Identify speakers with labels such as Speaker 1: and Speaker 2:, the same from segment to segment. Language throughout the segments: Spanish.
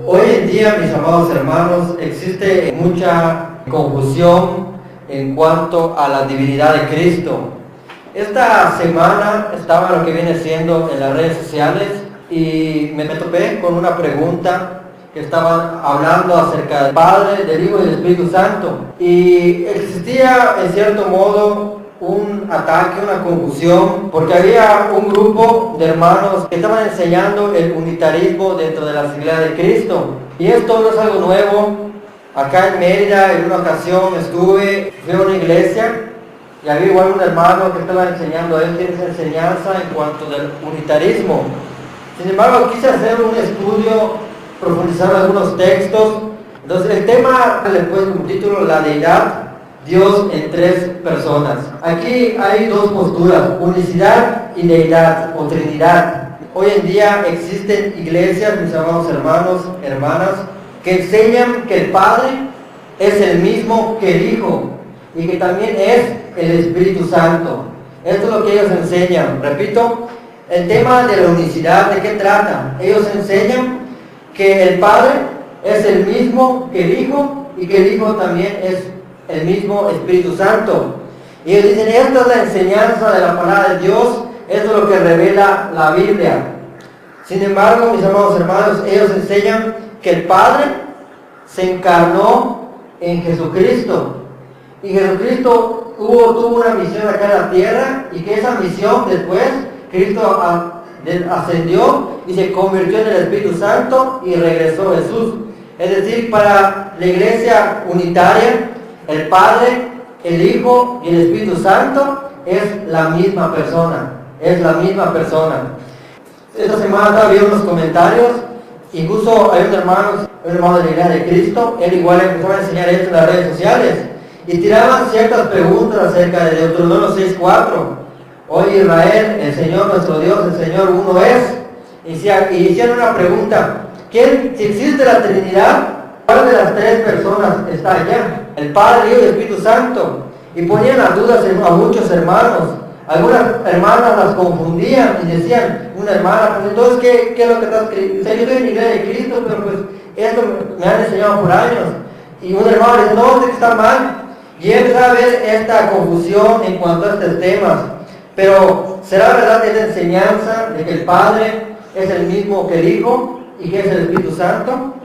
Speaker 1: Hoy en día, mis amados hermanos, existe mucha confusión en cuanto a la divinidad de Cristo. Esta semana estaba lo que viene siendo en las redes sociales y me topé con una pregunta que estaban hablando acerca del Padre, del Hijo y del Espíritu Santo. Y existía en cierto modo un ataque, una confusión, porque había un grupo de hermanos que estaban enseñando el unitarismo dentro de las iglesias de Cristo. Y esto no es algo nuevo. Acá en Mérida, en una ocasión fui a una iglesia y había igual un hermano que estaba enseñando esa enseñanza en cuanto del unitarismo. Sin embargo, quise hacer un estudio, profundizar en algunos textos. Entonces, el tema le puse como título la deidad, Dios en tres personas. Aquí hay dos posturas, unicidad y deidad o trinidad. Hoy en día existen iglesias, mis amados hermanos, hermanas, que enseñan que el Padre es el mismo que el Hijo y que también es el Espíritu Santo. Esto es lo que ellos enseñan. Repito, el tema de la unicidad, ¿de qué trata? Ellos enseñan que el Padre es el mismo que el Hijo y que el Hijo también es el mismo Espíritu Santo. Y ellos dicen, esta es la enseñanza de la palabra de Dios, esto es lo que revela la Biblia. Sin embargo, mis amados hermanos, ellos enseñan que el Padre se encarnó en Jesucristo. Y Jesucristo tuvo una misión acá en la tierra, y que esa misión después, Cristo ascendió y se convirtió en el Espíritu Santo y regresó Jesús. Es decir, para la iglesia unitaria, el Padre, el Hijo y el Espíritu Santo es la misma persona. Es la misma persona. Esta semana había unos comentarios, incluso hay un hermano de la iglesia de Cristo, él igual empezó a enseñar esto en las redes sociales, y tiraban ciertas preguntas acerca de Deuteronomio 6:4. Oye Israel, el Señor nuestro Dios, el Señor uno es. Y hicieron una pregunta, si existe la Trinidad, ¿cuál de las tres personas está allá? El Padre, el Hijo y el Espíritu Santo. Y ponían las dudas a muchos hermanos. Algunas hermanas las confundían y decían, una hermana, pues entonces, ¿qué es lo que estás escribiendo? O sea, yo estoy en la iglesia de Cristo, pero pues esto me han enseñado por años. Y un hermano le dice, no, que está mal. Y empezó a ver esta confusión en cuanto a estos temas. Pero, ¿será verdad esa enseñanza de que el Padre es el mismo que el Hijo y que es el Espíritu Santo?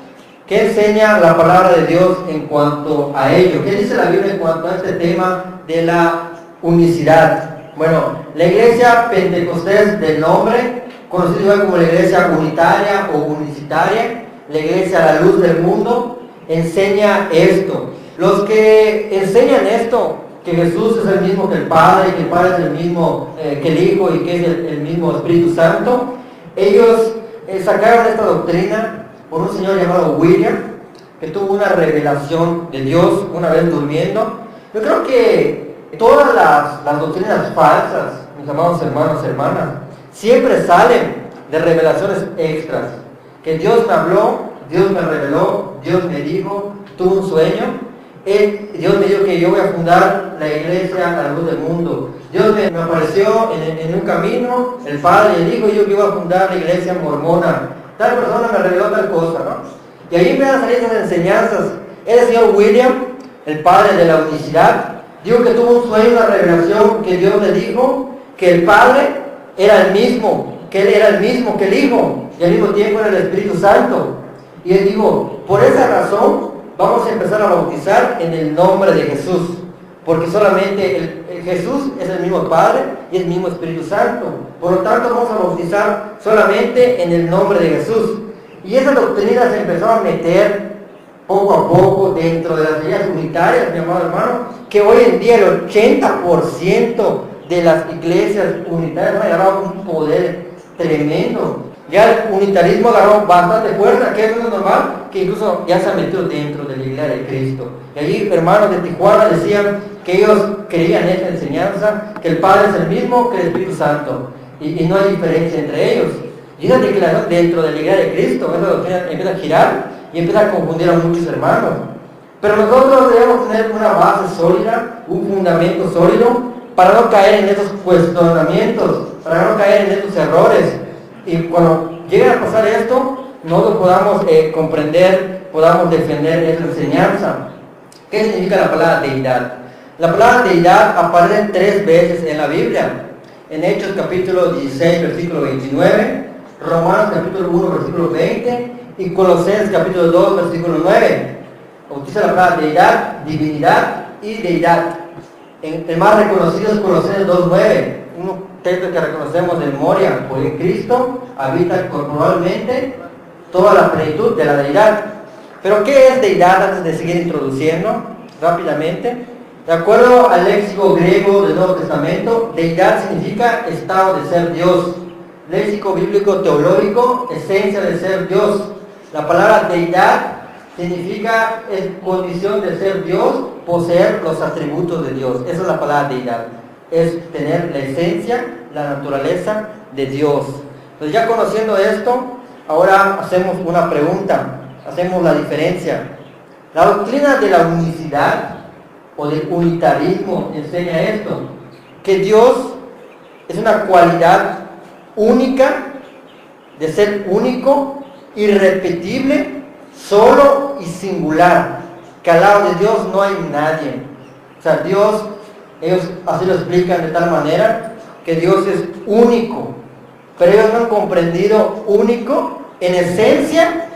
Speaker 1: ¿Qué enseña la palabra de Dios en cuanto a ello? ¿Qué dice la Biblia en cuanto a este tema de la unicidad? Bueno, la iglesia Pentecostés del nombre, conocida como la iglesia unitaria o unicitaria, la iglesia a la luz del mundo, enseña esto. Los que enseñan esto, que Jesús es el mismo que el Padre, que el Padre es el mismo que el Hijo y que es el mismo Espíritu Santo, ellos sacaron esta doctrina por un señor llamado William, que tuvo una revelación de Dios una vez durmiendo. Yo creo que todas las doctrinas falsas, mis amados hermanos, hermanas, siempre salen de revelaciones extras. Que Dios me habló, Dios me reveló, Dios me dijo, tuve un sueño. Dios me dijo que yo voy a fundar la iglesia a la luz del mundo. Dios me apareció en un camino, el Padre y el Hijo, y yo que iba a fundar la iglesia mormona. Tal persona me reveló tal cosa, ¿no? Y ahí empiezan a salir esas enseñanzas. El señor William, el padre de la unicidad, dijo que tuvo un sueño, una revelación, que Dios le dijo que el Padre era el mismo, que Él era el mismo que el Hijo, y al mismo tiempo era el Espíritu Santo. Y él dijo, por esa razón vamos a empezar a bautizar en el nombre de Jesús, porque solamente Jesús es el mismo Padre y el mismo Espíritu Santo. Por lo tanto, vamos a bautizar solamente en el nombre de Jesús. Y esa doctrina se empezó a meter poco a poco dentro de las iglesias unitarias, mi amado hermano, que hoy en día el 80% de las iglesias unitarias han agarrado un poder tremendo. Ya el unitarismo agarró bastante fuerza, que eso es normal, que incluso ya se ha metido dentro de la iglesia de Cristo. Y allí hermanos de Tijuana decían que ellos creían esta enseñanza, que el Padre es el mismo que el Espíritu Santo, y no hay diferencia entre ellos. Y esa declaración dentro de la iglesia de Cristo, esa doctrina empieza a girar y empieza a confundir a muchos hermanos. Pero nosotros debemos tener una base sólida, un fundamento sólido, para no caer en esos cuestionamientos, para no caer en estos errores. Y cuando llegue a pasar esto, no lo podamos comprender, podamos defender esa enseñanza. ¿Qué significa la palabra deidad? La palabra deidad aparece 3 veces en la Biblia. En Hechos capítulo 16, versículo 29, Romanos capítulo 1, versículo 20 y Colosenses capítulo 2, versículo 9. Utiliza la palabra deidad, divinidad y deidad. El más reconocido es Colosenses 2:9, un texto que reconocemos de memoria, por en Cristo habita corporalmente toda la plenitud de la deidad. Pero ¿qué es deidad? Antes de seguir introduciendo rápidamente, de acuerdo al léxico griego del Nuevo Testamento, deidad significa estado de ser Dios. Léxico bíblico teológico, esencia de ser Dios. La palabra deidad significa condición de ser Dios, poseer los atributos de Dios. Esa es la palabra deidad. Es tener la esencia, la naturaleza de Dios. Entonces, ya conociendo esto, ahora hacemos una pregunta, hacemos la diferencia. La doctrina de la unicidad o del unitarismo enseña esto, que Dios es una cualidad única, de ser único, irrepetible, solo y singular, que al lado de Dios no hay nadie. O sea, Dios, ellos así lo explican de tal manera, que Dios es único, pero ellos no han comprendido único en esencia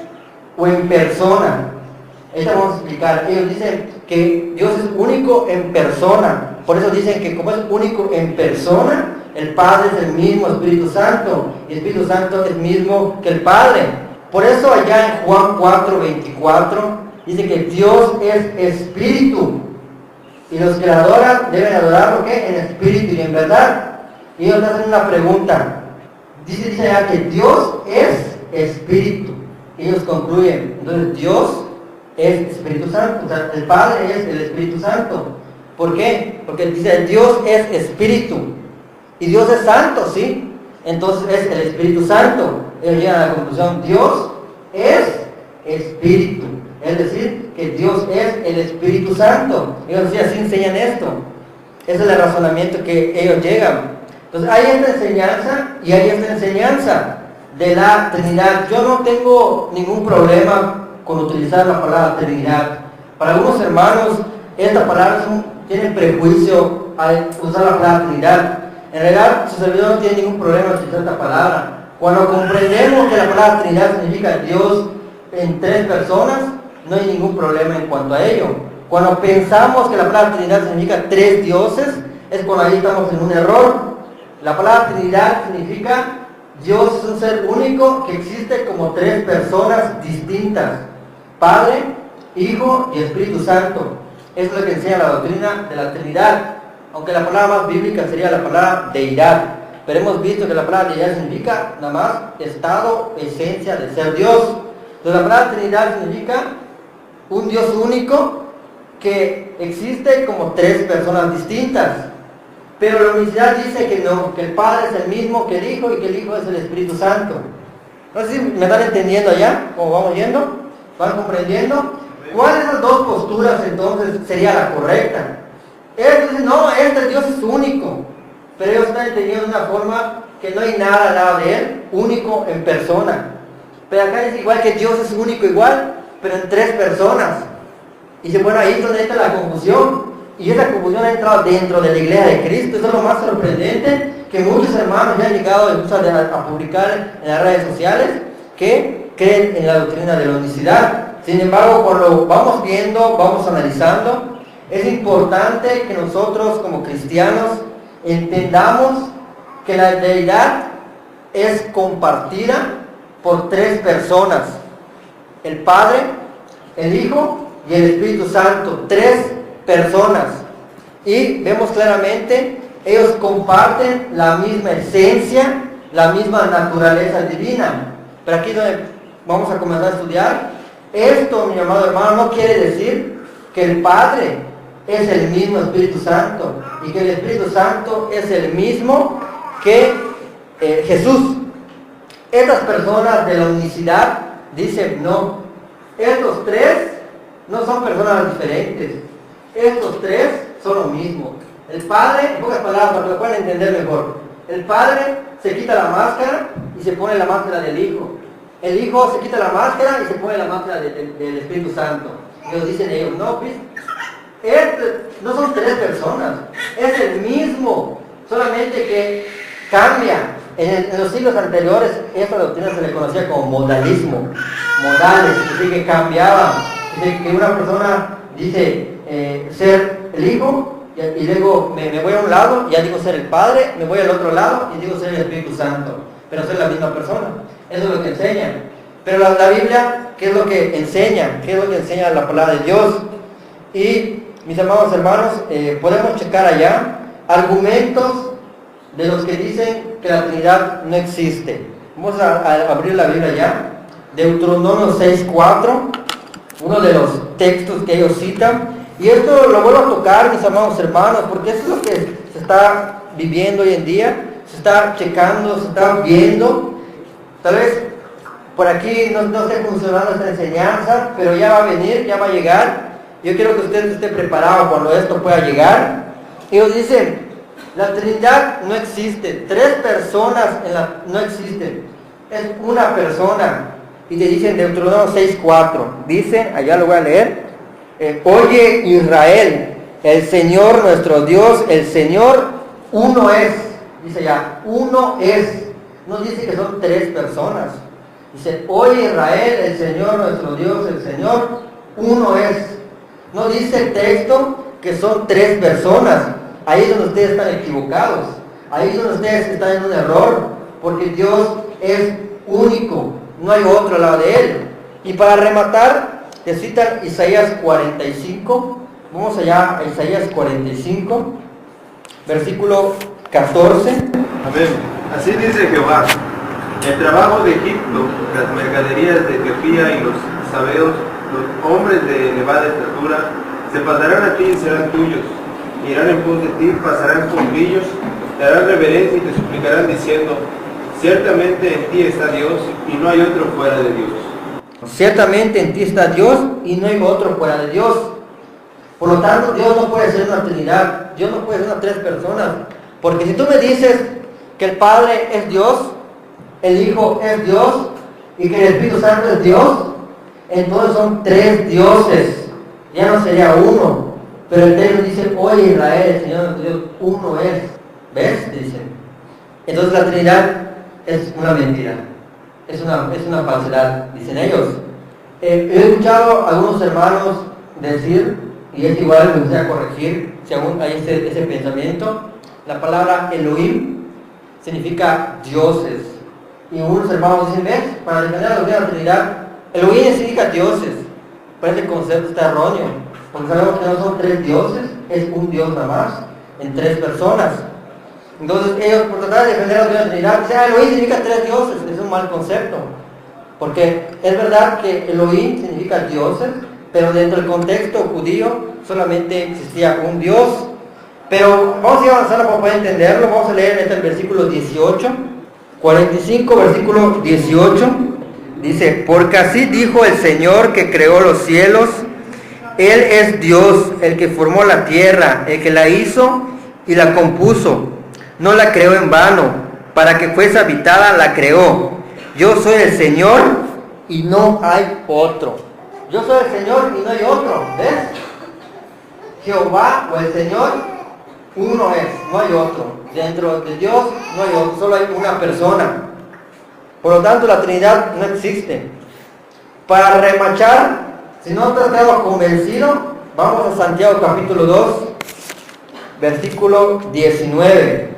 Speaker 1: o en persona. Esto vamos a explicar. Ellos dicen que Dios es único en persona, por eso dicen que como es único en persona, el Padre es el mismo Espíritu Santo, y el Espíritu Santo es el mismo que el Padre. Por eso allá en Juan 4:24 dice que Dios es Espíritu, y los que la adoran deben adorarlo ¿qué? En espíritu y en verdad. Y ellos hacen una pregunta. Dice allá que Dios es Espíritu. Y ellos concluyen, entonces Dios es Espíritu Santo, o sea, el Padre es el Espíritu Santo. ¿Por qué? Porque dice Dios es Espíritu. Y Dios es santo, ¿sí? Entonces es el Espíritu Santo. Ellos llegan a la conclusión, Dios es Espíritu. Es decir, que Dios es el Espíritu Santo. Ellos sí así enseñan esto. Ese es el razonamiento que ellos llegan. Entonces hay esta enseñanza y hay esta enseñanza de la Trinidad. Yo no tengo ningún problema con utilizar la palabra Trinidad. Para algunos hermanos, esta palabra tiene prejuicio al usar la palabra Trinidad. En realidad, su servidor no tiene ningún problema en utilizar esta palabra. Cuando comprendemos que la palabra Trinidad significa Dios en 3 personas, no hay ningún problema en cuanto a ello. Cuando pensamos que la palabra Trinidad significa 3 dioses, es cuando ahí estamos en un error. La palabra Trinidad significa Dios es un ser único que existe como 3 personas distintas: Padre, Hijo y Espíritu Santo. Esto es lo que enseña la doctrina de la Trinidad, aunque la palabra más bíblica sería la palabra deidad. Pero hemos visto que la palabra deidad significa nada más estado, esencia de ser Dios. Entonces la palabra Trinidad significa un Dios único que existe como 3 personas distintas. Pero la unicidad dice que no, que el Padre es el mismo que el Hijo y que el Hijo es el Espíritu Santo. No sé si me están entendiendo allá, como vamos yendo, van comprendiendo. ¿Cuál de esas 2 posturas entonces sería la correcta? Ellos dicen, no, este Dios es único, pero ellos están entendiendo de una forma que no hay nada al lado de Él, único en persona. Pero acá es igual que Dios es único igual, pero en 3 personas. Y dice, bueno, ahí es donde entra la confusión. Y esa confusión ha entrado dentro de la iglesia de Cristo. Eso es lo más sorprendente, que muchos hermanos ya han llegado incluso a publicar en las redes sociales que creen en la doctrina de la unicidad. Sin embargo, cuando vamos viendo, vamos analizando, es importante que nosotros como cristianos entendamos que la deidad es compartida por 3 personas: el Padre, el Hijo y el Espíritu Santo. 3 personas. Y vemos claramente, ellos comparten la misma esencia, la misma naturaleza divina. Pero aquí donde vamos a comenzar a estudiar, esto, mi amado hermano, no quiere decir que el Padre es el mismo Espíritu Santo y que el Espíritu Santo es el mismo que Jesús. Estas personas de la unicidad dicen, no, estos 3 no son personas diferentes. Estos 3 son lo mismo. El Padre, en pocas palabras, para que lo puedan entender mejor, el Padre se quita la máscara y se pone la máscara del Hijo. el Hijo se quita la máscara y se pone la máscara del Espíritu Santo. Ellos dicen no, pues, no son tres personas, es el mismo, solamente que cambia. En los siglos anteriores, esta doctrina se le conocía como modalismo, modales, es decir, que cambiaba. Es decir, que una persona dice ser el Hijo, y luego me voy a un lado, ya digo ser el Padre, me voy al otro lado y digo ser el Espíritu Santo, pero ser la misma persona. Eso es lo que enseña. Pero la Biblia, ¿qué es lo que enseña? ¿Qué es lo que enseña la palabra de Dios? Y mis amados hermanos, podemos checar allá argumentos de los que dicen que la Trinidad no existe. Vamos a abrir la Biblia ya. Deuteronomio 6:4, uno de los textos que ellos citan. Y esto lo vuelvo a tocar, mis amados hermanos, porque eso es lo que se está viviendo hoy en día, se está checando, se está viendo. Tal vez por aquí no esté funcionando esta enseñanza, pero ya va a venir, ya va a llegar. Yo quiero que usted esté preparado cuando esto pueda llegar. Ellos dicen, la Trinidad no existe, tres personas no existen, es una persona. Y te dicen Deuteronomio 6:4, dice, allá lo voy a leer, oye Israel, el Señor nuestro Dios, el Señor uno es, dice ya, uno es, no dice que son tres personas, dice, oye Israel, el Señor nuestro Dios, el Señor uno es, no dice el texto que son tres personas. Ahí es donde ustedes están equivocados, ahí es donde ustedes están en un error, porque Dios es único, no hay otro al lado de Él. Y para rematar, te citan Isaías 45, vamos allá a Isaías 45, versículo 14.
Speaker 2: Amén. Así dice Jehová, el trabajo de Egipto, las mercaderías de Etiopía y los sabeos, los hombres de elevada estatura, se pasarán a ti y serán tuyos. Irán en pos de ti, pasarán por grillos, te harán reverencia y te suplicarán diciendo, ciertamente en ti está Dios y no hay otro fuera de Dios.
Speaker 1: Ciertamente en ti está Dios y no hay otro fuera de Dios. Por lo tanto, Dios no puede ser una Trinidad, Dios no puede ser una tres personas. Porque si tú me dices que el Padre es Dios, el Hijo es Dios y que el Espíritu Santo es Dios, entonces son tres dioses, ya no sería uno. Pero el texto dice, oye Israel, el Señor nuestro Dios, uno es. ¿Ves? Dicen. Entonces la Trinidad es una mentira, es una falsedad, dicen ellos. He escuchado a algunos hermanos decir, y es igual, me gustaría corregir, si aún hay ese pensamiento, la palabra Elohim significa dioses. Y algunos hermanos dicen, ¿ves? Para defender la doctrina de la Trinidad, Elohim significa dioses. Pero ese concepto está erróneo. Porque sabemos que no son tres dioses, es un Dios nada más, en tres personas. Entonces ellos, por tratar de defender la Trinidad, dicen, Elohim significa tres dioses, es un mal concepto. Porque es verdad que Elohim significa dioses, pero dentro del contexto judío solamente existía un Dios. Pero vamos a ir avanzando para poder entenderlo. Vamos a leer el versículo 18, 45, versículo 18. Dice, porque así dijo el Señor que creó los cielos, Él es Dios, el que formó la tierra, el que la hizo y la compuso. No la creó en vano, para que fuese habitada la creó. Yo soy el Señor y no hay otro. Yo soy el Señor y no hay otro. ¿Ves? Jehová o el Señor, uno es, no hay otro. Dentro de Dios no hay otro, solo hay una persona. Por lo tanto, la Trinidad no existe. Para remachar, si no te has quedado convencido, vamos a Santiago capítulo 2, versículo 19.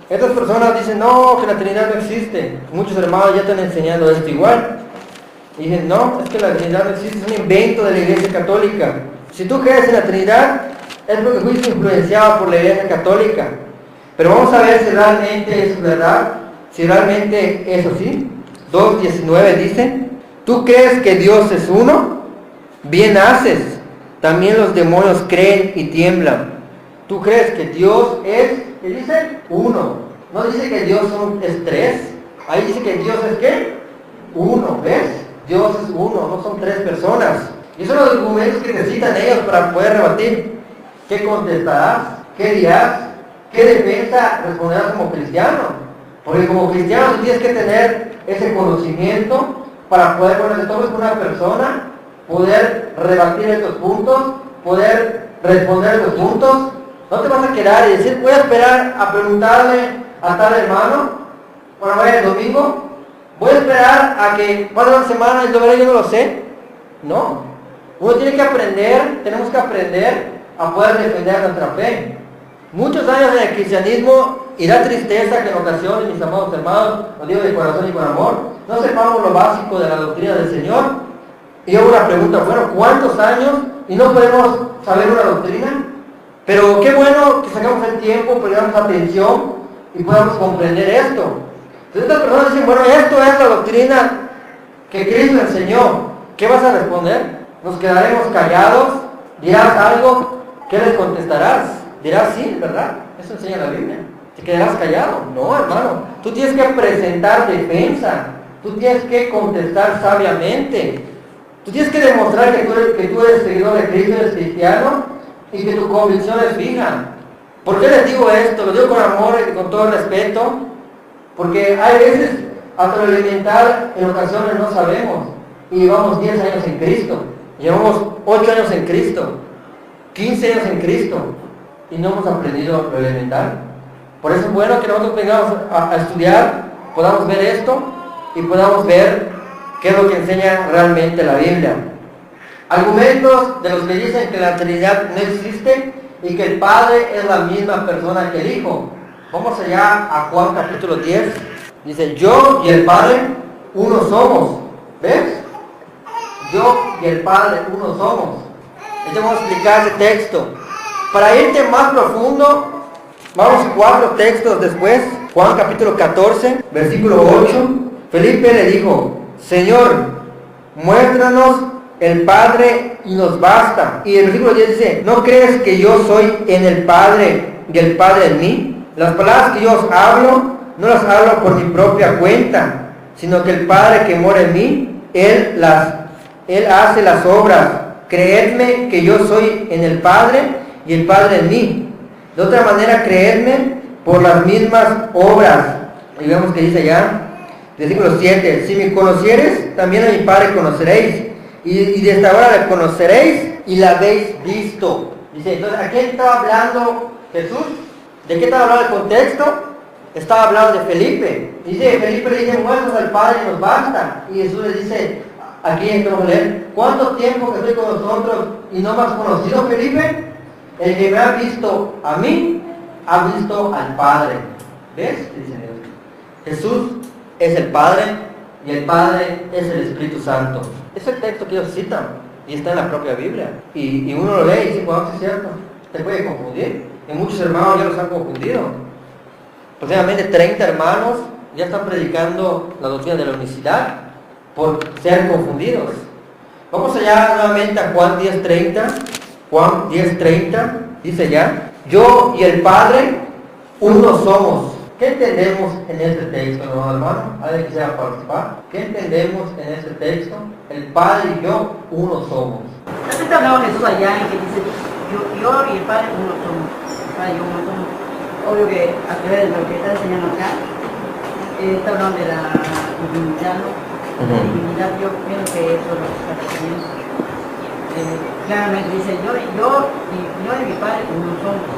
Speaker 1: Estas personas dicen, no, que la Trinidad no existe. Muchos hermanos ya están enseñando esto igual. Y dicen, no, es que la Trinidad no existe, es un invento de la Iglesia Católica. Si tú crees en la Trinidad, es porque fuiste influenciado por la Iglesia Católica. Pero vamos a ver si realmente es verdad, si realmente es así. 2.19 dice, ¿tú crees que Dios es uno? Bien haces. También los demonios creen y tiemblan. ¿Tú crees que Dios es, qué dice? Uno. No dice que Dios es tres. Ahí dice que Dios es ¿qué? Uno, ¿ves? Dios es uno, no son tres personas. Y esos son los argumentos que necesitan ellos para poder rebatir. ¿Qué contestarás? ¿Qué dirás? ¿Qué defensa responderás como cristiano? Porque como cristiano tú tienes que tener ese conocimiento para poder ponerse todo con una persona, poder rebatir estos puntos, poder responder estos puntos. No te vas a quedar y decir, voy a esperar a preguntarle a tal hermano, bueno, vaya el domingo, voy a esperar a que pase una semana y yo no lo sé. No, uno tiene que aprender, tenemos que aprender a poder defender nuestra fe. Muchos años en el cristianismo y da tristeza que en ocasiones, mis amados hermanos, lo digo de corazón y con amor, no sepamos lo básico de la doctrina del Señor. Y yo hago una pregunta, bueno, ¿cuántos años y no podemos saber una doctrina? Pero qué bueno que sacamos el tiempo, pongamos atención y podamos comprender esto. Entonces estas personas dicen, bueno, esto es la doctrina que Cristo enseñó. ¿Qué vas a responder? ¿Nos quedaremos callados? ¿Dirás algo? ¿Qué les contestarás? Dirás sí, ¿verdad? Eso enseña la Biblia. ¿Te quedarás callado? No, hermano. Tú tienes que presentar defensa. Tú tienes que contestar sabiamente. Tú tienes que demostrar que tú eres seguidor de Cristo, eres cristiano y que tu convicción es fija. ¿Por qué les digo esto? Lo digo con amor y con todo respeto. Porque hay veces, hasta lo elemental, en ocasiones no sabemos. Y llevamos 10 años en Cristo. Llevamos 8 años en Cristo. 15 años en Cristo. Y no hemos aprendido lo elemental. Por eso es bueno que nosotros vengamos a estudiar, podamos ver esto y podamos ver qué es lo que enseña realmente la Biblia. Argumentos de los que dicen que la Trinidad no existe y que el Padre es la misma persona que el Hijo. Vamos allá a Juan capítulo 10. Dice, yo y el Padre uno somos. ¿Ves? Yo y el Padre uno somos. Entonces vamos a explicar ese texto. Para irte más profundo, vamos 4 textos después. Juan capítulo 14, versículo 8. Felipe le dijo, Señor, muéstranos el Padre y nos basta. Y el versículo 10 dice, ¿no crees que yo soy en el Padre y el Padre en mí? Las palabras que yo os hablo, no las hablo por mi propia cuenta, sino que el Padre que mora en mí, Él hace las obras. Creedme que yo soy en el Padre y el Padre en mí. De otra manera, creedme por las mismas obras. Y vemos que dice allá, versículo 7, si me conocieres, también a mi Padre conoceréis. Y desde ahora le conoceréis y la habéis visto. Dice, entonces, ¿a quién estaba hablando Jesús? ¿De qué estaba hablando el contexto? Estaba hablando de Felipe. Dice, Felipe le dice, muéstranos al Padre y nos basta. Y Jesús le dice, aquí entramos a leer, ¿cuánto tiempo que estoy con nosotros y no me has conocido, Felipe? El que me ha visto a mí, ha visto al Padre. ¿Ves? Dice Dios. Jesús es el Padre y el Padre es el Espíritu Santo. Es el texto que ellos citan y está en la propia Biblia. Y uno lo lee y dice, bueno, sí es cierto, te puede confundir. Y muchos hermanos ya los han confundido. Aproximadamente 30 hermanos ya están predicando la doctrina de la unicidad por ser confundidos. Vamos allá nuevamente a Juan 10:30. Juan 10:30 dice ya, yo y el Padre uno somos. ¿Qué entendemos en este texto, no, hermano? ¿Alguien quisiera participar? ¿Qué entendemos en este texto? El Padre y yo uno somos.
Speaker 3: ¿No te hablaba Jesús allá en que dice, yo y el Padre uno somos? El Padre y yo uno somos. Obvio que a través de lo que está enseñando acá, está hablando de la divinidad, ¿no? La divinidad, yo pienso que eso es lo que está diciendo. Claramente dice, yo y mi Padre uno somos.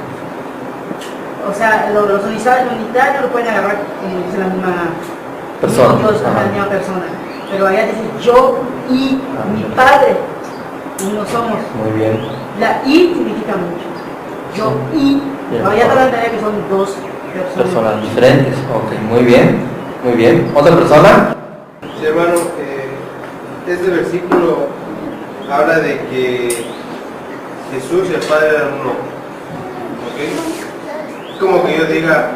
Speaker 3: O sea, los unitarios lo pueden agarrar en la misma persona. La misma persona. Pero allá dice, yo y mi Padre uno somos.
Speaker 1: Muy bien.
Speaker 3: La I significa mucho. Yo y. Allá te van a que son dos
Speaker 1: personas diferentes. Ok, muy bien. Muy bien. ¿Otra persona?
Speaker 2: Sí, hermano, este versículo habla de que Jesús y el Padre eran uno. ¿Ok? Es como que yo diga,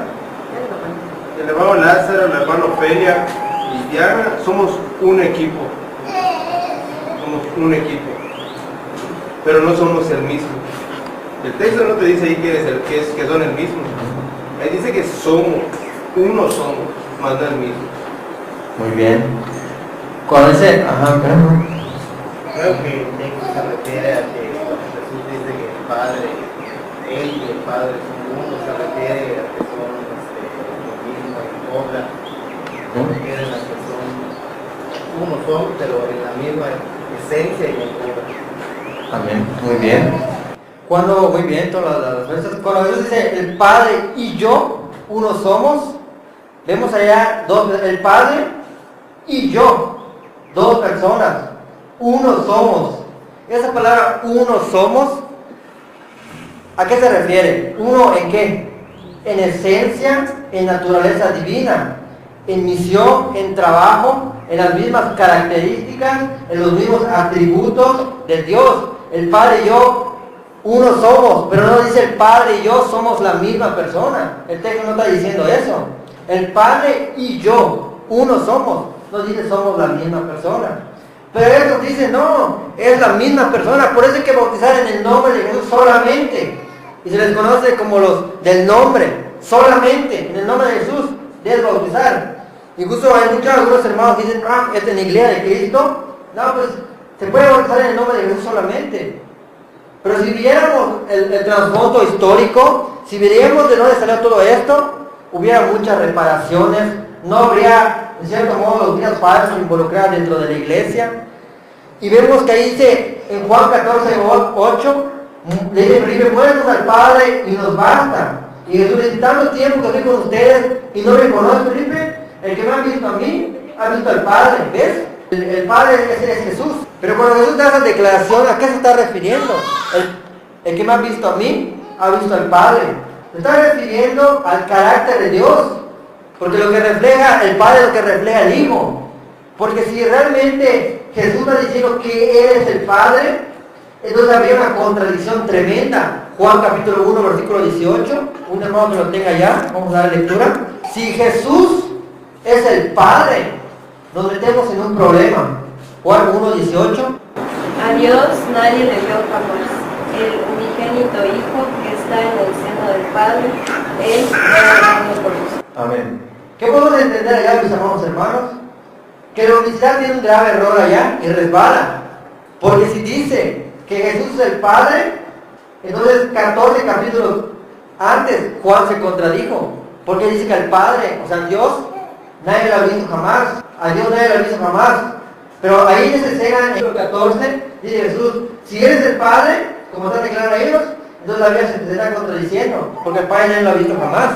Speaker 2: el hermano Lázaro, el hermano Ofelia y Diana somos un equipo. Somos un equipo. Pero no somos el mismo. El texto no te dice ahí que son el mismo. Ahí dice que somos, uno somos, más no el mismo.
Speaker 1: Muy bien. Cuando dice,
Speaker 4: Creo que el texto se refiere a que Jesús dice que el Padre, Él y el Padre son uno, se refiere a que son lo mismo y obra, donde queden las personas, uno son, pero en la misma esencia y en obra.
Speaker 1: Amén. Muy bien. Muy bien, todas las veces, cuando Jesús dice el Padre y yo, uno somos, vemos allá el Padre y yo, dos personas, uno somos. Esa palabra uno somos, ¿a qué se refiere? ¿Uno en qué? En esencia, en naturaleza divina, en misión, en trabajo, en las mismas características, en los mismos atributos de Dios. El Padre y yo, uno somos, pero no dice el Padre y yo somos la misma persona. El texto no está diciendo eso. El Padre y yo, uno somos, no dice somos la misma persona. Pero ellos dicen, no, es la misma persona, por eso hay que bautizar en el nombre de Jesús solamente. Y se les conoce como los del nombre, solamente, en el nombre de Jesús, debes bautizar. Incluso hay muchos algunos hermanos que dicen, es en la iglesia de Cristo. No, pues se puede bautizar en el nombre de Jesús solamente. Pero si viéramos el trasfondo histórico, si viéramos de dónde salió todo esto, hubiera muchas reparaciones, no habría, en cierto modo, los días padres involucrados dentro de la iglesia. Y vemos que ahí dice, en Juan 14:8, le dice, Felipe, muéstranos al Padre y nos basta. Y Jesús dice, tanto tiempo que estoy con ustedes y no me conoces, Felipe, el que me ha visto a mí, ha visto al Padre. ¿Ves? El Padre es Jesús. Pero cuando Jesús da esa declaración, ¿a qué se está refiriendo? El que me ha visto a mí, ha visto al Padre. Se está refiriendo al carácter de Dios. Porque lo que refleja el Padre es lo que refleja el Hijo. Porque si realmente Jesús está diciendo que Él es el Padre, entonces habría una contradicción tremenda. Juan capítulo 1, versículo 18. Un hermano que lo tenga ya, vamos a dar lectura. Si Jesús es el Padre, nos metemos en un problema. Juan 1, 18.
Speaker 5: A Dios nadie le vio jamás. El unigénito Hijo que está en el seno del Padre, Él era por nosotros.
Speaker 1: Amén. ¿Qué podemos entender allá, mis amados hermanos? Que la unicidad tiene un grave error allá y resbala. Porque si dice que Jesús es el Padre, entonces 14 capítulos antes Juan se contradijo. Porque dice que al Padre, o sea, Dios, nadie lo ha visto jamás. A Dios nadie lo ha visto jamás. Pero ahí en ese escena, en el 14, dice Jesús, si eres el Padre, como están declarando ellos, entonces la Biblia se está contradiciendo. Porque el Padre nadie lo ha visto jamás.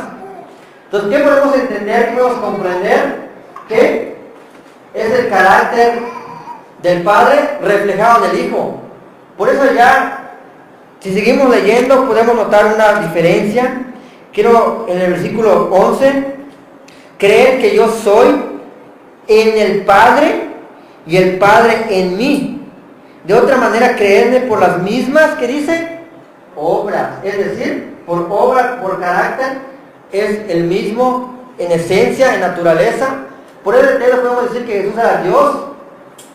Speaker 1: Entonces, ¿qué podemos entender? ¿Qué podemos comprender? Que es el carácter del Padre reflejado en el Hijo. Por eso ya, si seguimos leyendo, podemos notar una diferencia. Quiero, en el versículo 11, creer que yo soy en el Padre y el Padre en mí. De otra manera, creerme por las mismas, que dice, obras. Es decir, por obra, por carácter, es el mismo en esencia, en naturaleza. Por eso podemos decir que Jesús era Dios,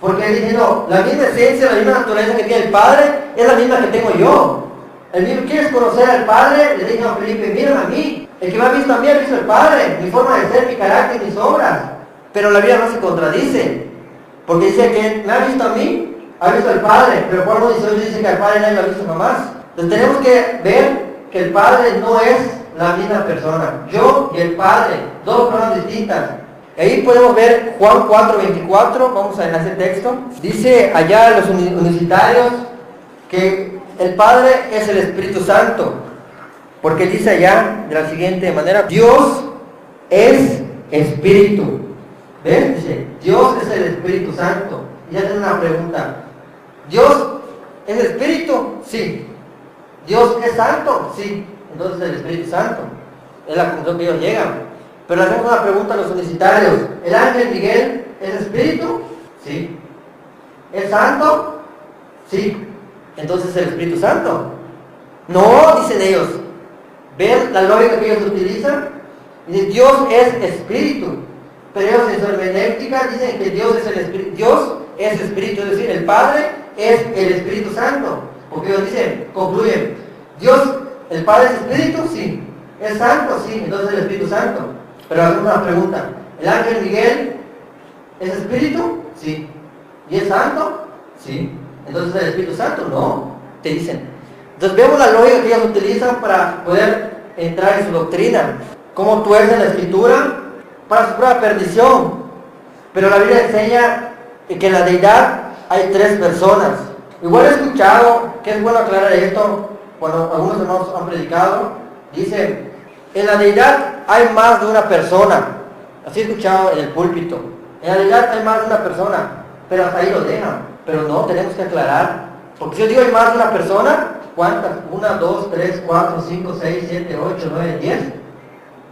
Speaker 1: porque él dice, no, la misma esencia, la misma naturaleza que tiene el Padre, es la misma que tengo yo. El mismo, ¿quieres conocer al Padre? Le dije a Felipe, mírame a mí. El que me ha visto a mí, ha visto al Padre, mi forma de ser, mi carácter, mis obras. Pero la Biblia no se contradice, porque dice que me ha visto a mí, ha visto al Padre, pero Juan 1:18 dice que al Padre nadie lo ha visto jamás. Entonces tenemos que ver que el Padre no es la misma persona. Yo y el Padre, dos personas distintas. Ahí podemos ver Juan 4:24, vamos a en ese texto. Dice allá los universitarios que el Padre es el Espíritu Santo, porque dice allá de la siguiente manera, Dios es Espíritu. ¿Ves? Dice, Dios es el Espíritu Santo. Y ya tengo una pregunta. ¿Dios es Espíritu? Sí. ¿Dios es Santo? Sí. Entonces el Espíritu Santo. Es la conclusión que ellos llegan. Pero le hacemos una pregunta a los universitarios. ¿El ángel Miguel es Espíritu? Sí. ¿Es Santo? Sí. Entonces el Espíritu Santo. No, dicen ellos. ¿Ven la lógica que ellos utilizan? Dicen, Dios es Espíritu. Pero ellos en su hermenéutica dicen que Dios es el Espíritu. Dios es Espíritu, es decir, el Padre es el Espíritu Santo. Porque ellos dicen, concluyen, Dios, el Padre es Espíritu, sí. ¿Es Santo? Sí. Entonces el Espíritu Santo. Pero hacemos una pregunta. ¿El ángel Miguel es Espíritu? Sí. ¿Y es Santo? Sí. Entonces el Espíritu Santo, no. Te dicen. Entonces vemos la lógica que ellos utilizan para poder entrar en su doctrina. Cómo tuercen la Escritura para su propia perdición. Pero la Biblia enseña que en la deidad hay tres personas. Igual he escuchado, que es bueno aclarar esto, cuando algunos hermanos han predicado, dicen, en la deidad hay más de una persona. Así he escuchado en el púlpito. En la deidad hay más de una persona, pero hasta ahí lo dejan. Pero no, tenemos que aclarar. Porque si yo digo hay más de una persona, ¿cuántas? 1, 2, 3, 4, 5, 6, 7, 8, 9, 10.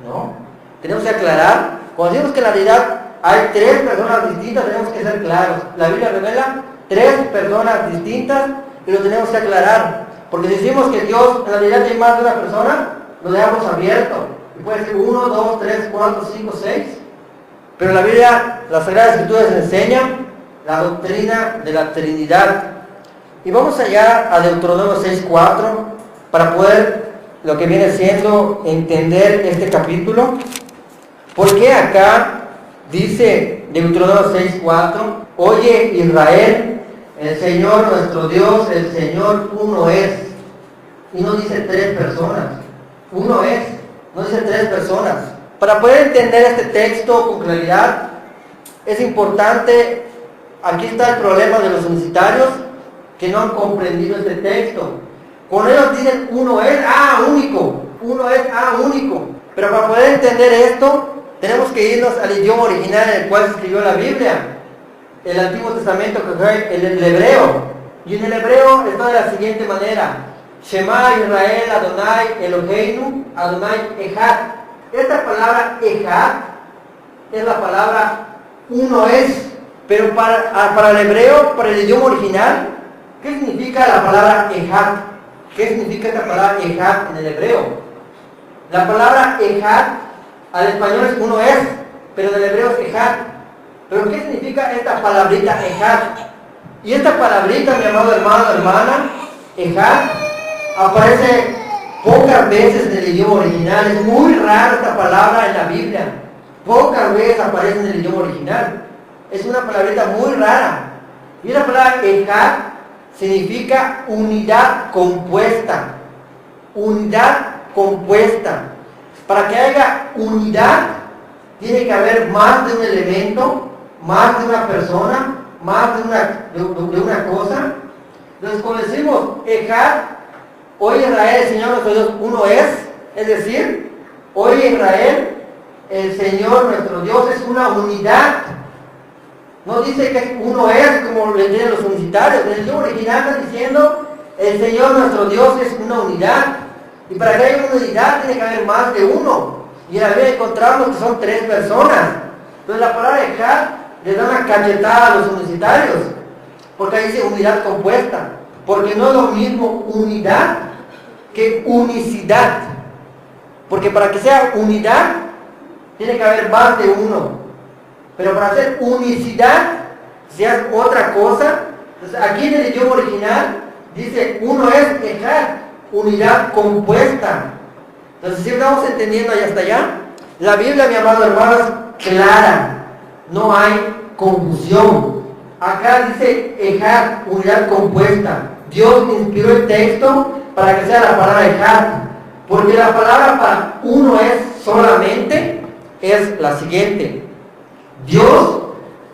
Speaker 1: No. Tenemos que aclarar. Cuando decimos que en la deidad hay tres personas distintas, tenemos que ser claros. La Biblia revela tres personas distintas y lo tenemos que aclarar. Porque si decimos que Dios en la deidad hay más de una persona, lo dejamos abierto. Y puede ser 1, 2, 3, 4, 5, 6. Pero la Biblia, las Sagradas Escrituras enseñan la doctrina de la Trinidad. Y vamos allá a Deuteronomio 6:4 para poder, lo que viene siendo, entender este capítulo. ¿Por qué acá dice Deuteronomio 6:4? Oye Israel, el Señor nuestro Dios, el Señor uno es. Y no dice tres personas. Uno es, no dice tres personas. Para poder entender este texto con claridad, es importante, aquí está el problema de los universitarios, que no han comprendido este texto. Cuando ellos dicen uno es, único, uno es, único. Pero para poder entender esto, tenemos que irnos al idioma original en el cual se escribió la Biblia, el Antiguo Testamento, que fue el hebreo. Y en el hebreo está de la siguiente manera: Shema Israel Adonai Eloheinu Adonai Echad. Esta palabra Echad es la palabra uno es. Pero para el hebreo, para el idioma original, ¿qué significa la palabra Echad? ¿Qué significa esta palabra Echad en el hebreo? La palabra Echad al español es uno es, pero en el hebreo es Echad. ¿Pero qué significa esta palabrita Echad? Y esta palabrita, mi amado hermano, hermana, Echad, aparece pocas veces en el idioma original. Es muy rara esta palabra en la Biblia. Pocas veces aparece en el idioma original. Es una palabrita muy rara. Y la palabra Echad significa unidad compuesta. Unidad compuesta. Para que haya unidad, tiene que haber más de un elemento, más de una persona, más de una cosa. Entonces, cuando decimos Echad, hoy Israel, el Señor nuestro Dios, uno es decir, hoy Israel, el Señor nuestro Dios es una unidad. No dice que uno es como le tienen los universitarios. En el idioma original está diciendo, el Señor nuestro Dios es una unidad. Y para que haya una unidad tiene que haber más de uno. Y en la Biblia encontramos que son tres personas. Entonces la palabra Echad le da una cachetada a los universitarios. Porque ahí dice unidad compuesta. Porque no es lo mismo unidad que unicidad. Porque para que sea unidad, tiene que haber más de uno. Pero para hacer unicidad, si es otra cosa. Entonces aquí en el idioma original dice uno es Echad, unidad compuesta. Entonces si estamos entendiendo ahí hasta allá, la Biblia, mi amado hermano, es clara, no hay confusión. Acá dice Echad, unidad compuesta. Dios inspiró el texto para que sea la palabra Echad, porque la palabra para uno es solamente es la siguiente. Dios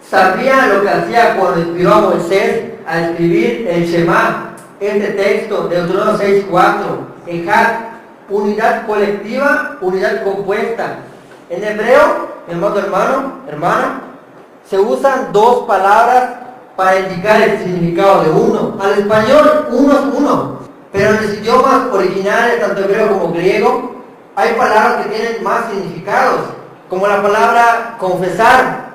Speaker 1: sabía lo que hacía cuando inspiró a Moisés a escribir el Shema, este texto de Deuteronomio 6:4. Echad, unidad colectiva, unidad compuesta. En hebreo, mi amado hermano, hermana, se usan dos palabras para indicar el significado de uno. Al español, uno es uno, pero en los idiomas originales, tanto hebreo como griego, hay palabras que tienen más significados, como la palabra confesar.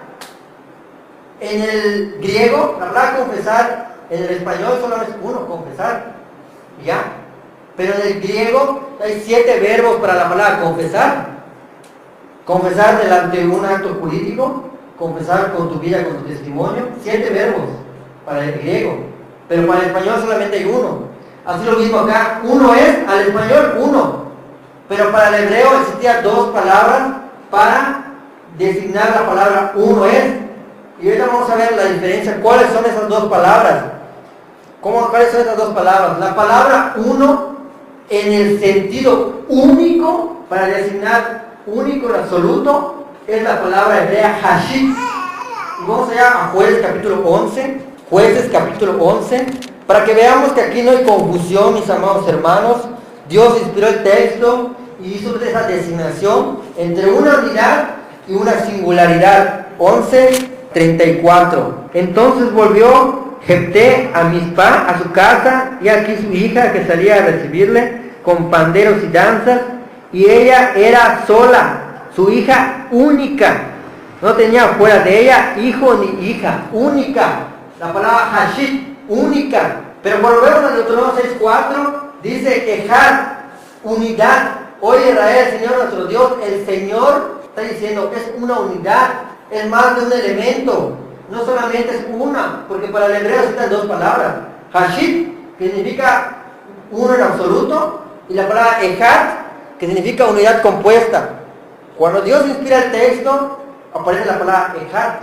Speaker 1: En el griego, la palabra confesar, en el español solo es uno, confesar, ¿ya? Pero en el griego hay 7 verbos para la palabra confesar. Confesar delante de un acto político, confesar con tu vida, con tu testimonio, 7 verbos para el griego. Pero para el español solamente hay uno. Así lo mismo acá, uno es, al español uno. Pero para el hebreo existían 2 palabras para designar la palabra uno es. Y ahorita vamos a ver la diferencia, cuáles son esas 2 palabras. ¿Cuáles son esas 2 palabras? La palabra uno en el sentido único, para designar único en absoluto, es la palabra hebrea hashit. Y vamos allá a Jueces capítulo 11. Jueces capítulo 11. Para que veamos que aquí no hay confusión, mis amados hermanos. Dios inspiró el texto y hizo esa designación entre una unidad y una singularidad. 11:34. Entonces volvió Jefté a Mizpá, a su casa, y aquí su hija que salía a recibirle con panderos y danzas, y ella era sola, su hija única, no tenía fuera de ella hijo ni hija, única. La palabra hashit, única. Pero volvemos a Deuteronomio 6:4, dice Ejad, unidad. Oye Israel, el Señor nuestro Dios, el Señor está diciendo que es una unidad, es más de un elemento. No solamente es una, porque para el hebreo están dos palabras. Hashit, que significa uno en absoluto, y la palabra Ejad, que significa unidad compuesta. Cuando Dios inspira el texto, aparece la palabra Ejad.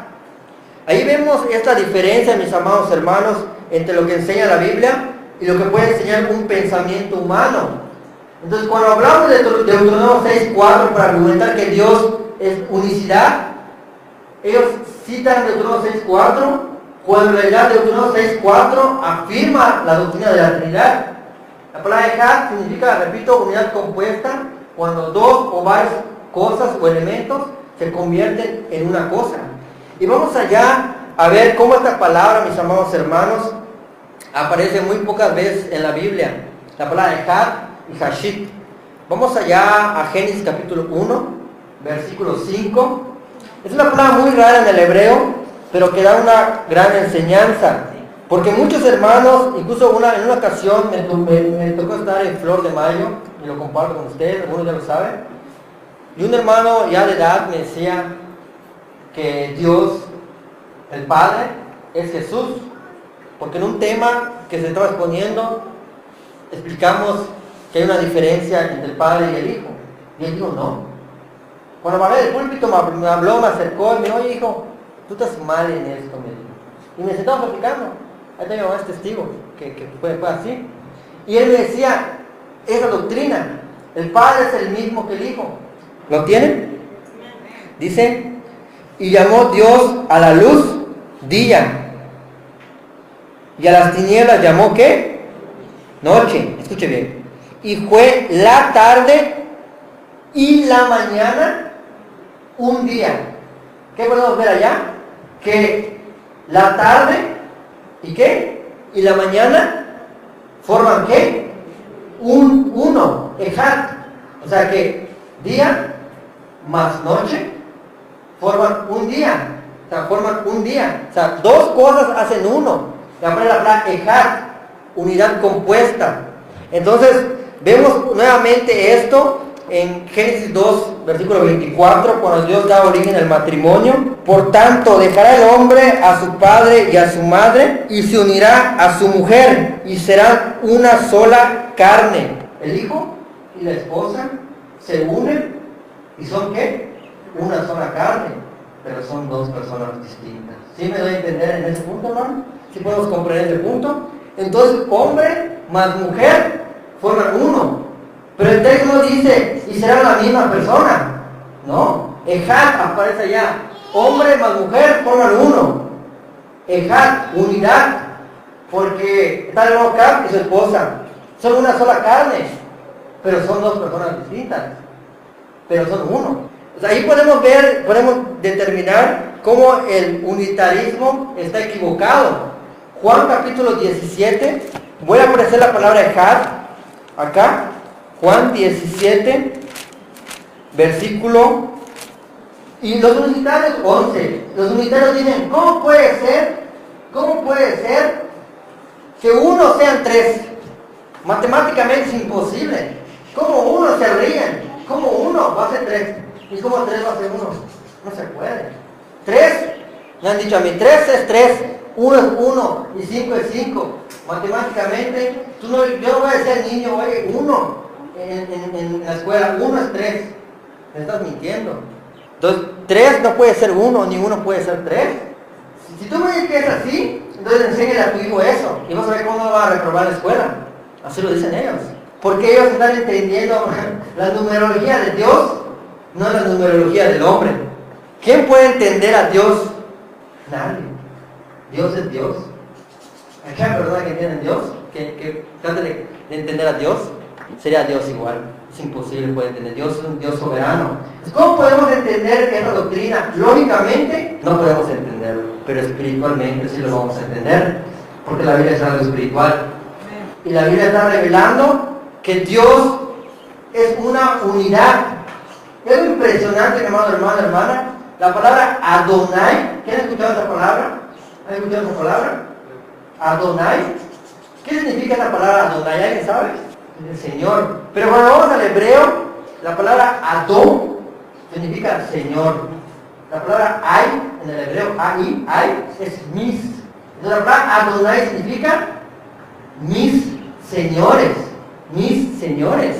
Speaker 1: Ahí vemos esta diferencia, mis amados hermanos, entre lo que enseña la Biblia y lo que puede enseñar un pensamiento humano. Entonces, cuando hablamos de Deuteronomio 6:4 para argumentar que Dios es unicidad, ellos citan Deuteronomio 6:4, cuando en realidad Deuteronomio 6:4 afirma la doctrina de la Trinidad. La palabra Ejad significa, repito, unidad compuesta, cuando dos o varias cosas o elementos se convierten en una cosa. Y vamos allá a ver cómo esta palabra, mis amados hermanos, aparece muy pocas veces en la Biblia. La palabra Ejad y Hashit. Vamos allá a Génesis capítulo 1, versículo 5. Es una palabra muy rara en el hebreo, pero que da una gran enseñanza. Porque muchos hermanos, incluso en una ocasión me tocó estar en Flor de Mayo, y lo comparto con ustedes, algunos ya lo saben. Y un hermano ya de edad me decía que Dios, el Padre, es Jesús. Porque en un tema que se estaba exponiendo, explicamos que hay una diferencia entre el Padre y el Hijo. Y él dijo, no. Cuando bajé del púlpito me habló, me acercó y me dijo, oye hijo, tú estás mal en esto, me dijo. Y me sentaba platicando. Ahí tengo más testigos que fue así. Y él me decía, esa doctrina, el Padre es el mismo que el Hijo. ¿Lo tienen? Dice, y llamó Dios a la luz día, y a las tinieblas llamó ¿qué? Noche. Escuche bien. Y fue la tarde y la mañana un día. ¿Qué podemos ver allá? Que la tarde y ¿qué? Y la mañana forman ¿qué? Uno, Ejad. O sea que día más noche forman un día. O sea, forman un día. O sea, dos cosas hacen uno. La palabra Ejad, unidad compuesta. Entonces, vemos nuevamente esto en Génesis 2, versículo 24, cuando Dios da origen al matrimonio. Por tanto, dejará el hombre a su padre y a su madre, y se unirá a su mujer, y serán una sola carne. El hijo y la esposa se unen, y son ¿qué? Una sola carne, pero son dos personas distintas. ¿Sí me doy a entender en ese punto, hermano? ¿Sí podemos comprender ese punto? Entonces, hombre más mujer forman uno. Pero el texto no dice, y serán la misma persona. No. Ejad aparece allá. Hombre más mujer forman uno. Ejad, unidad. Porque está el hermano Cap y su esposa. Son una sola carne. Pero son dos personas distintas. Pero son uno. O sea, ahí podemos determinar cómo el unitarismo está equivocado. Juan capítulo 17. Voy a aparecer la palabra Ejad acá. Juan 17, versículo, y los unitarios 11. Los unitarios dicen, ¿cómo puede ser que uno sean tres? Matemáticamente es imposible. ¿Cómo uno se ríen? ¿Cómo uno va a ser tres? ¿Y cómo tres va a ser uno? No se puede. Tres, me han dicho a mí, tres es tres, uno es uno, y cinco es cinco. Matemáticamente, yo no voy a decir al niño, oye, uno. En la escuela, uno es tres. Me estás mintiendo. Entonces, tres no puede ser uno, ni uno puede ser tres. Si tú me dices que es así, entonces enséñale a tu hijo eso. Y vas a ver cómo no va a reprobar la escuela. Así lo dicen ellos. Porque ellos están entendiendo la numerología de Dios, no la numerología del hombre. ¿Quién puede entender a Dios? Nadie. Dios es Dios. ¿Hay personas que entienden a Dios? Que traten de entender a Dios? Sería Dios igual. Es imposible poder entender. Dios es un Dios soberano. ¿Cómo podemos entender esa doctrina? Lógicamente no podemos entenderlo, pero espiritualmente sí lo vamos a entender, porque la Biblia es algo espiritual. Y la Biblia está revelando que Dios es una unidad. Es algo impresionante, mi amado hermano, hermana. La palabra Adonai, ¿quién ha escuchado esa palabra? ¿Han escuchado esa palabra? Adonai. ¿Qué significa esa palabra Adonai? ¿Alguien sabe? El Señor. Pero cuando vamos al hebreo, la palabra Adón significa Señor. La palabra Ay, en el hebreo, Ay, es mis. Entonces la palabra Adonai significa mis señores. Mis señores.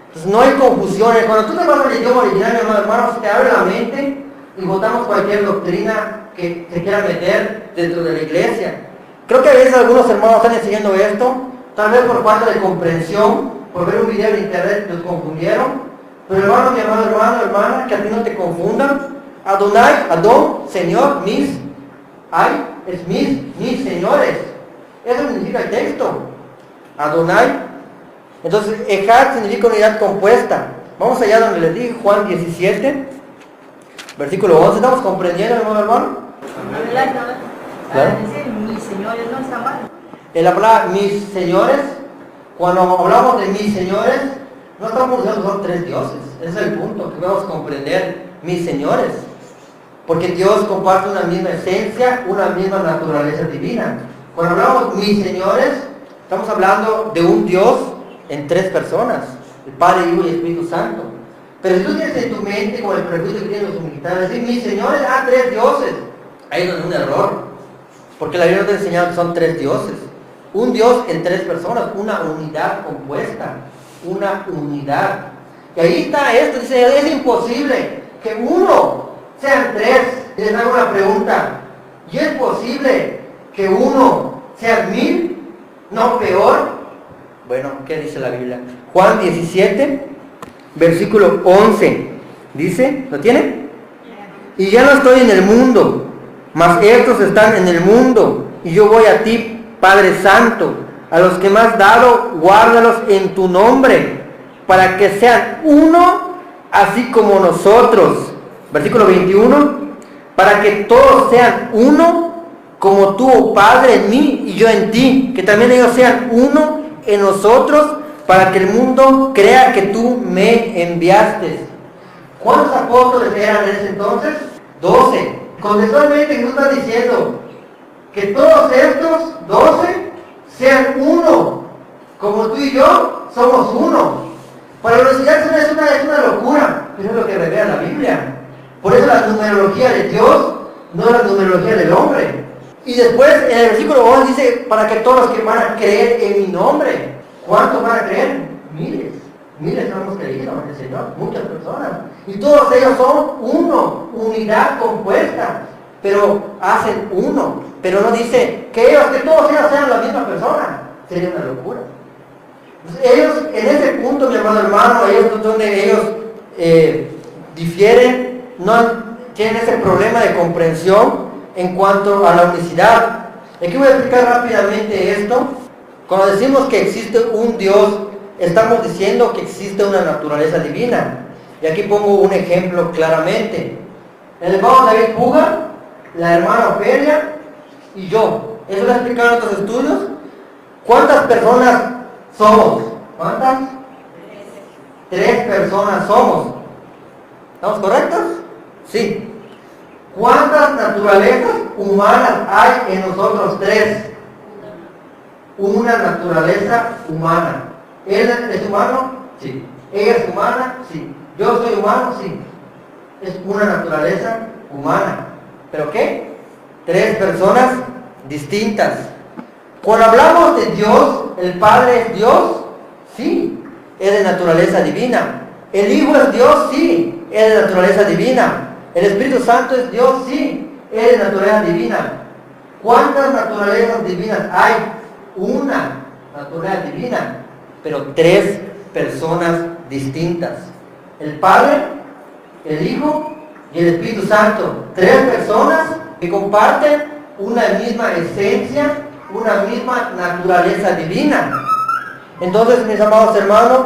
Speaker 1: Entonces no hay confusión. Cuando tú te vas al idioma original, mi hermano, se te abre la mente y votamos cualquier doctrina que se quiera meter dentro de la iglesia. Creo que a veces algunos hermanos están enseñando esto, tal vez por falta de comprensión, por ver un video en internet los confundieron. Pero hermano, mi amado hermano, hermana, que a ti no te confundan. Adonai, Adón, Señor, mis, ay, es mis señores. Eso significa el texto. Adonai. Entonces, Ejad significa unidad compuesta. Vamos allá donde les dije, Juan 17, versículo 11. ¿Estamos comprendiendo, hermano?
Speaker 3: Claro. Decir mis señores no está mal.
Speaker 1: En la palabra mis señores, cuando hablamos de mis señores, no estamos diciendo que son tres dioses. Ese es el punto que debemos comprender, mis señores. Porque Dios comparte una misma esencia, una misma naturaleza divina. Cuando hablamos mis señores, estamos hablando de un Dios en tres personas, el Padre, Hijo y Espíritu Santo. Pero si tú tienes en tu mente, como el prejuicio que tienen los militares, decir mis señores, tres dioses, ahí no es un error. Porque la Biblia nos ha enseñado que son tres dioses. Un Dios en tres personas, una unidad compuesta, una unidad. Y ahí está esto, dice, es imposible que uno sean tres. Y les hago una pregunta, ¿y es posible que uno sea 1000? No, peor. Bueno, ¿qué dice la Biblia? Juan 17, versículo 11. Dice, ¿lo tiene? Y ya no estoy en el mundo, mas estos están en el mundo, y yo voy a ti, Padre Santo, a los que me has dado, guárdalos en tu nombre, para que sean uno, así como nosotros. Versículo 21, para que todos sean uno, como tú, oh Padre, en mí y yo en ti, que también ellos sean uno en nosotros, para que el mundo crea que tú me enviaste. ¿Cuántos apóstoles eran en ese entonces? 12. Contextualmente Jesús está diciendo que todos estos 12 sean uno, como tú y yo somos uno. Para los cristianos es una locura, pero es lo que revela la Biblia. Por eso la numerología de Dios no es la numerología del hombre. Y después en el versículo 11 dice, para que todos los que van a creer en mi nombre. ¿Cuántos van a creer? Miles. Miles no hemos creído en el Señor, muchas personas. Y todos ellos son uno, unidad compuesta. Pero hacen uno. Pero no dice que todos ellos sean la misma persona. Sería una locura. Entonces, ellos, en ese punto, mi hermano, ellos donde ellos difieren, no tienen ese problema de comprensión en cuanto a la unicidad. Aquí voy a explicar rápidamente esto. Cuando decimos que existe un Dios, estamos diciendo que existe una naturaleza divina. Y aquí pongo un ejemplo claramente. El hermano David Puga, la hermana Ofelia y yo. Eso lo he explicado en otros estudios. ¿Cuántas personas somos? ¿Cuántas? 3 personas somos. ¿Estamos correctos? Sí. ¿Cuántas naturalezas humanas hay en nosotros 3? Una naturaleza humana. ¿Él es humano? Sí. ¿Ella es humana? Sí. ¿Yo soy humano? Sí. Es una naturaleza humana. ¿Pero qué? 3 personas distintas. Cuando hablamos de Dios, ¿el Padre es Dios? Sí. Es de naturaleza divina. ¿El Hijo es Dios? Sí. Es de naturaleza divina. ¿El Espíritu Santo es Dios? Sí. Es de naturaleza divina. ¿Cuántas naturalezas divinas hay? Una naturaleza divina, pero 3 personas distintas. El Padre, el Hijo y el Espíritu Santo. Tres personas que comparten una misma esencia, una misma naturaleza divina. Entonces, mis amados hermanos,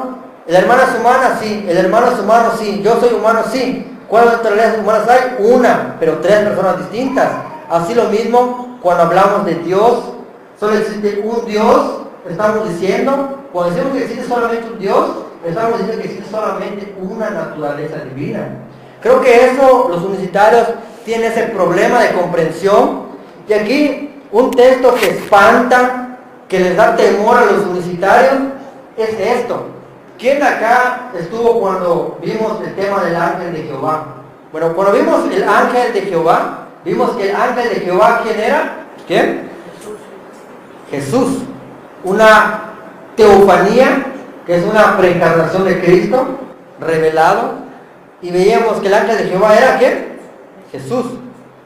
Speaker 1: el hermano es humana, sí. El hermano es humano, sí. Yo soy humano, sí. ¿Cuántas naturalezas humanas hay? Una, pero tres personas distintas. Así lo mismo cuando hablamos de Dios. Solo existe un Dios, estamos diciendo. Cuando decimos que existe solamente un Dios, estamos diciendo que existe solamente una naturaleza divina. Creo que eso, los universitarios tienen ese problema de comprensión. Y aquí, un texto que espanta, que les da temor a los universitarios, es esto. ¿Quién acá estuvo cuando vimos el tema del ángel de Jehová? Bueno, cuando vimos el ángel de Jehová, vimos que el ángel de Jehová, ¿quién era? ¿Quién? Jesús. Una teofanía, que es una preencarnación de Cristo, revelado. Y veíamos que el ángel de Jehová era ¿quién? Jesús.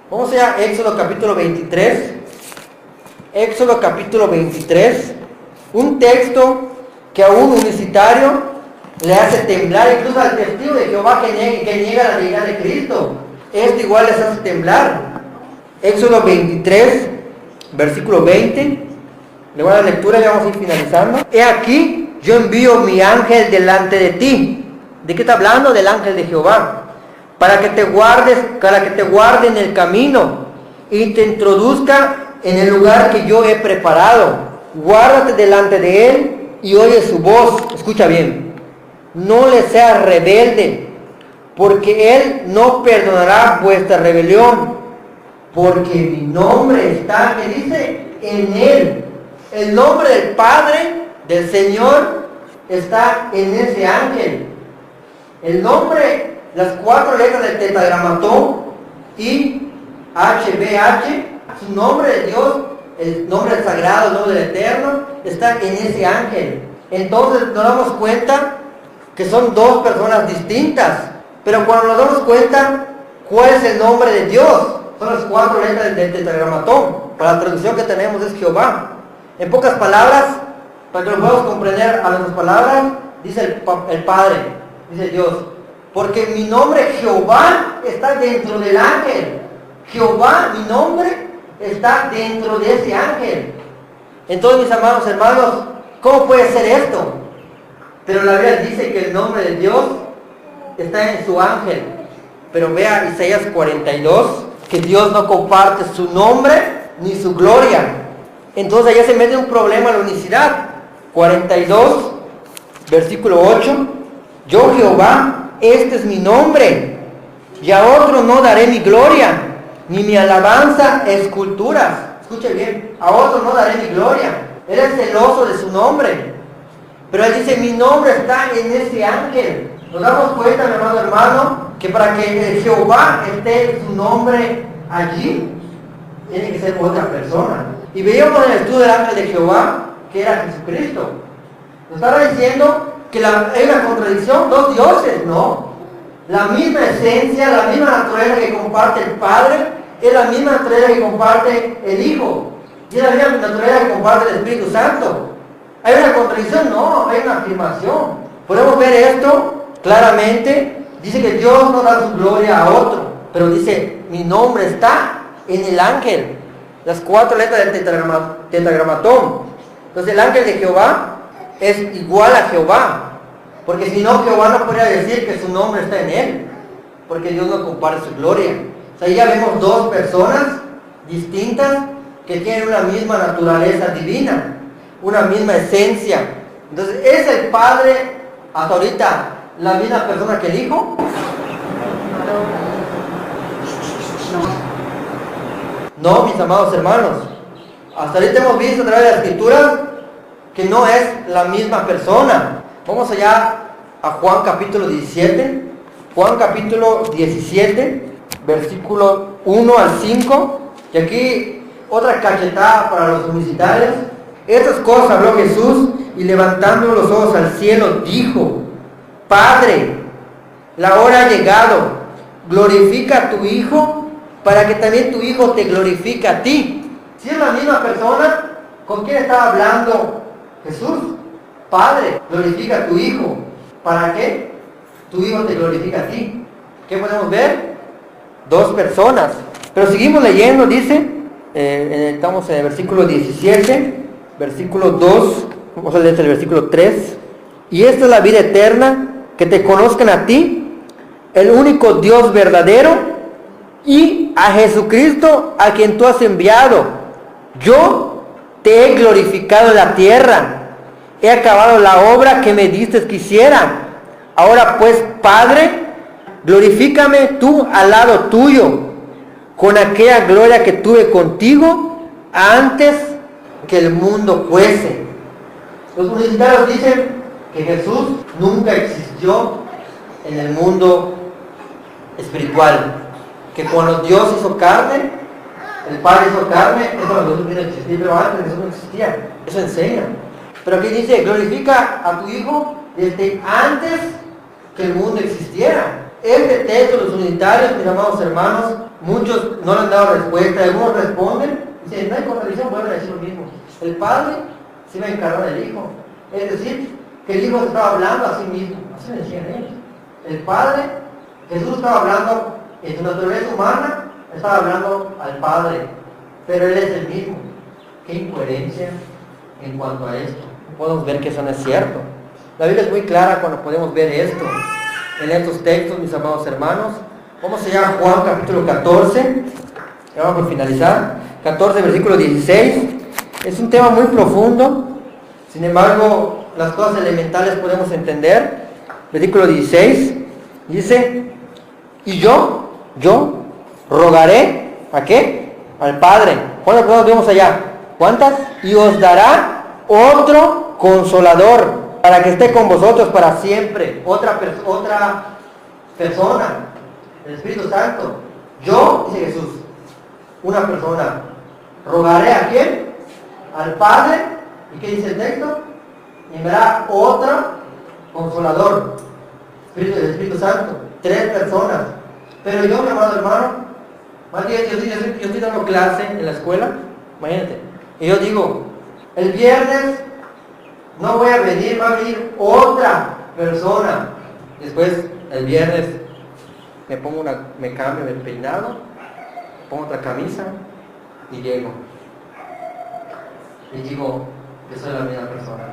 Speaker 1: Vamos a Éxodo capítulo 23. Éxodo capítulo 23. Un texto que a un universitario le hace temblar, incluso al testigo de Jehová que niega la deidad de Cristo. Esto igual les hace temblar. Éxodo 23, versículo 20. Le voy a dar lectura y vamos a ir finalizando. He aquí, yo envío mi ángel delante de ti. ¿De qué está hablando? Del ángel de Jehová. Para que te guarde en el camino y te introduzca en el lugar que yo he preparado. Guárdate delante de él y oye su voz. Escucha bien. No le seas rebelde, porque él no perdonará vuestra rebelión. Porque mi nombre está, ¿qué dice? En él. El nombre del Padre, del Señor, está en ese ángel. El nombre, las 4 letras del tetragramatón, I, H, B, H, su nombre de Dios, el nombre del sagrado, el nombre del eterno, está en ese ángel. Entonces nos damos cuenta que son dos personas distintas. Pero cuando nos damos cuenta, ¿cuál es el nombre de Dios? Son las 4 letras del tetragramatón. Para la traducción que tenemos es Jehová. En pocas palabras, para que lo podamos comprender a nuestras palabras, dice el Padre, dice Dios, porque mi nombre Jehová está dentro del ángel. Jehová, mi nombre, está dentro de ese ángel. Entonces, mis amados hermanos, ¿cómo puede ser esto? Pero la Biblia dice que el nombre de Dios está en su ángel. Pero vea Isaías 42, que Dios no comparte su nombre ni su gloria. Entonces allá se mete un problema en la unicidad. 42, versículo 8. Yo Jehová, este es mi nombre, y a otro no daré mi gloria, ni mi alabanza esculturas. Escuche bien, a otro no daré mi gloria. Él es celoso de su nombre. Pero él dice, mi nombre está en ese ángel. Nos damos cuenta, mi amado hermano, que para que Jehová esté su nombre allí, tiene que ser otra persona. Y veíamos en el estudio del ángel de Jehová, que era Jesucristo. Nos estaba diciendo que hay una contradicción, dos dioses, ¿no? La misma esencia, la misma naturaleza que comparte el Padre, es la misma naturaleza que comparte el Hijo. Y es la misma naturaleza que comparte el Espíritu Santo. ¿Hay una contradicción? No, hay una afirmación. Podemos ver esto claramente. Dice que Dios no da su gloria a otro, pero dice, mi nombre está en el ángel. Las 4 letras del tetragramatón. Entonces el ángel de Jehová es igual a Jehová, porque si no, Jehová no podría decir que su nombre está en él, porque Dios no comparte su gloria. O sea, ya vemos dos personas distintas que tienen una misma naturaleza divina, una misma esencia. Entonces, ¿es el Padre hasta ahorita la misma persona que el Hijo? No, mis amados hermanos. Hasta ahorita hemos visto a través de las Escrituras que no es la misma persona. Vamos allá a Juan capítulo 17. Juan capítulo 17, versículo 1 al 5. Y aquí otra cachetada para los universitarios. Estas cosas habló Jesús y levantando los ojos al cielo dijo, Padre, la hora ha llegado, glorifica a tu Hijo, para que también tu Hijo te glorifique a ti. Si es la misma persona, ¿con quién estaba hablando Jesús? Padre, glorifica a tu Hijo. ¿Para qué? Tu Hijo te glorifica a ti. ¿Qué podemos ver? dos personas. Pero seguimos leyendo, dice, estamos en el versículo 17, versículo 2, vamos a leer el versículo 3. Y esta es la vida eterna, que te conozcan a ti, el único Dios verdadero, y a Jesucristo a quien tú has enviado. Yo te he glorificado en la tierra, he acabado la obra que me diste que hiciera. Ahora pues, Padre, glorifícame tú al lado tuyo, con aquella gloria que tuve contigo antes que el mundo fuese. Los universitarios dicen que Jesús nunca existió en el mundo espiritual, que cuando Dios hizo carne, el Padre hizo carne, eso cuando Jesús vino a existir, pero antes Jesús no existía. Eso enseña. Pero aquí dice, glorifica a tu Hijo desde antes que el mundo existiera. Este texto, los unitarios, mis amados hermanos, muchos no le han dado respuesta, algunos responden, dicen, no hay contradicción, vuelven a decir lo mismo. El Padre se iba a encargar del Hijo. Es decir, que el Hijo estaba hablando a sí mismo, así me decían ellos. El Padre, Jesús estaba hablando en su naturaleza humana, estaba hablando al Padre, pero Él es el mismo. Qué incoherencia en cuanto a esto. Podemos ver que eso no es cierto. La Biblia es muy clara cuando podemos ver esto. En estos textos, mis amados hermanos, vamos allá a Juan capítulo 14, ya vamos por finalizar, 14 versículo 16. Es un tema muy profundo, sin embargo, las cosas elementales podemos entender. Versículo 16, dice, y yo rogaré, ¿a qué? Al Padre. ¿Cuántas personas vemos allá? ¿Cuántas? Y os dará otro consolador, para que esté con vosotros para siempre. Otra persona, el Espíritu Santo. Yo, dice Jesús, una persona. ¿Rogaré a quién? Al Padre. ¿Y qué dice el texto? Y me dará otro consolador, el Espíritu Santo. 3 personas. Pero yo, mi amado hermano, más bien, yo estoy dando clase en la escuela, imagínate, y yo digo, el viernes no voy a venir, va a venir otra persona. Después, el viernes, me cambio el peinado, pongo otra camisa y llego. Y digo, yo soy la misma persona.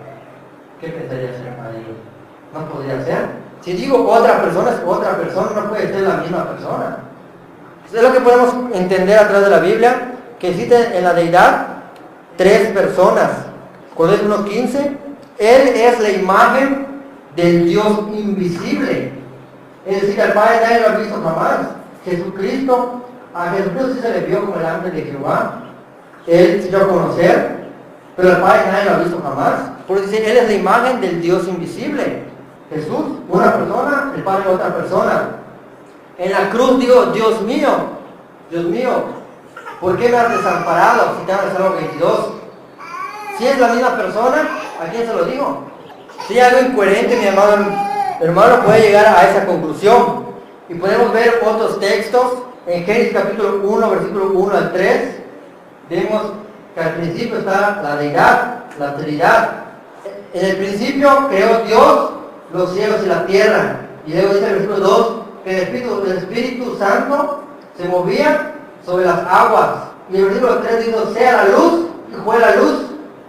Speaker 1: ¿Qué pensaría hacer ahí? No podría ser. Si digo otra persona, no puede ser la misma persona. Es lo que podemos entender a través de la Biblia, que existen en la deidad 3 personas. Colosenses 1:15, Él es la imagen del Dios invisible. Es decir, al Padre nadie lo ha visto jamás. A Jesucristo sí se le vio como el ángel de Jehová. Él se dio a conocer, pero al Padre nadie lo ha visto jamás. Por eso dice, Él es la imagen del Dios invisible. Jesús, una persona, el Padre, otra persona. En la cruz digo, Dios mío, ¿por qué me has desamparado? Citando el Salmo 22. Si es la misma persona, ¿a quién se lo digo? Si hay algo incoherente, mi amado hermano puede llegar a esa conclusión. Y podemos ver otros textos. En Génesis capítulo 1, versículo 1 al 3, vemos que al principio está la deidad, la Trinidad. En el principio creó Dios los cielos y la tierra. Y luego dice el versículo 2, que el Espíritu Santo se movía sobre las aguas. Y el versículo 3 dice, sea la luz, y fue la luz.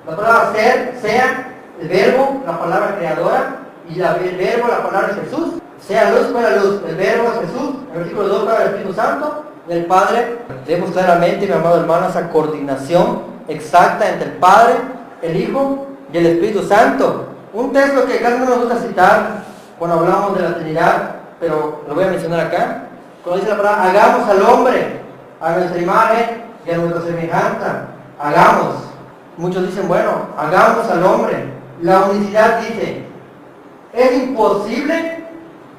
Speaker 1: La palabra ser, sea, el verbo, la palabra creadora, y el verbo, la palabra es Jesús. Sea luz, fue la luz, el verbo es Jesús. El versículo 2 para el Espíritu Santo, del Padre. Vemos claramente, mi amado hermano, esa coordinación exacta entre el Padre, el Hijo y el Espíritu Santo. Un texto que casi no nos gusta citar cuando hablamos de la Trinidad, pero lo voy a mencionar acá. Cuando dice la palabra, hagamos al hombre a nuestra imagen y a nuestra semejanza. Hagamos. Muchos dicen, bueno, hagamos al hombre. La unicidad dice, es imposible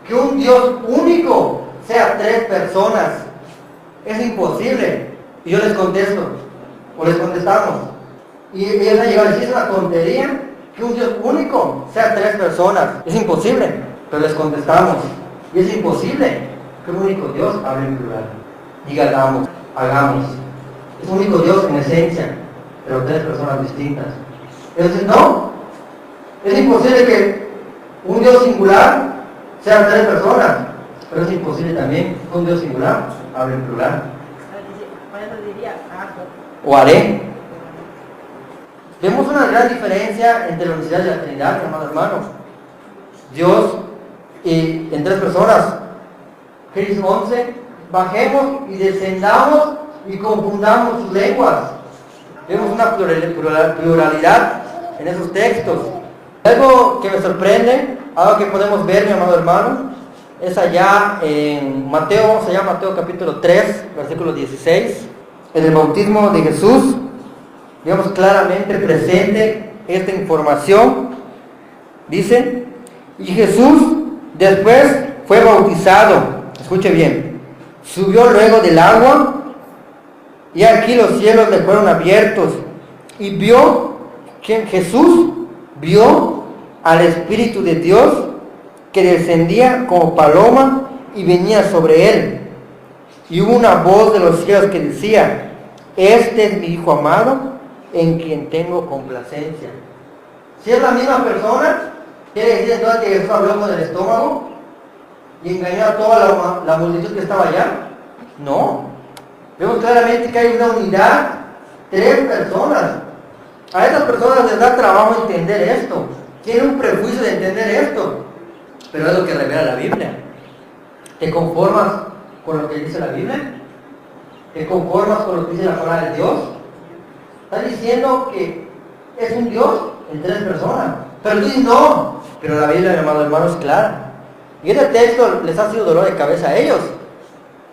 Speaker 1: que un Dios único sea 3 personas. Es imposible. Y yo les contesto, o les contestamos. Y ellos han llegado a decir, es una tontería que un Dios único sea 3 personas. Es imposible. Pero les contestamos, y es imposible que un único Dios hable en plural. Diga, hagamos. Es un único Dios en esencia, pero 3 personas distintas. Entonces, no. Es imposible que un Dios singular sean 3 personas. pero es imposible también con Dios singular, habla en plural.
Speaker 3: Por eso diría hago.
Speaker 1: O haré. Vemos una gran diferencia entre la unicidad y la Trinidad, amados hermanos. Dios y en tres personas. Génesis 11, bajemos y descendamos y confundamos sus lenguas. Vemos una pluralidad en esos textos. Algo que me sorprende, algo que podemos ver, mi amado hermano, es allá en Mateo, vamos allá a Mateo capítulo 3, versículo 16, en el bautismo de Jesús. Vemos claramente presente esta información. Dice, y Jesús después fue bautizado. Escuche bien. Subió luego del agua, y aquí los cielos le fueron abiertos, y vio que Jesús vio al Espíritu de Dios que descendía como paloma y venía sobre él. Y hubo una voz de los cielos que decía, este es mi Hijo amado, en quien tengo complacencia. Si es la misma persona, quiere decir entonces que Jesús habló con el estómago y engañó a toda la multitud que estaba allá. No. Vemos claramente que hay una unidad, tres personas. A estas personas les da trabajo entender esto. Tienen un prejuicio de entender esto. Pero es lo que revela la Biblia. ¿Te conformas con lo que dice la Biblia? ¿Te conformas con lo que dice la palabra de Dios? Está diciendo que es un Dios en tres personas. Pero tú dices no. Pero la Biblia, mi amado hermano, es clara. Y este texto les ha sido dolor de cabeza a ellos.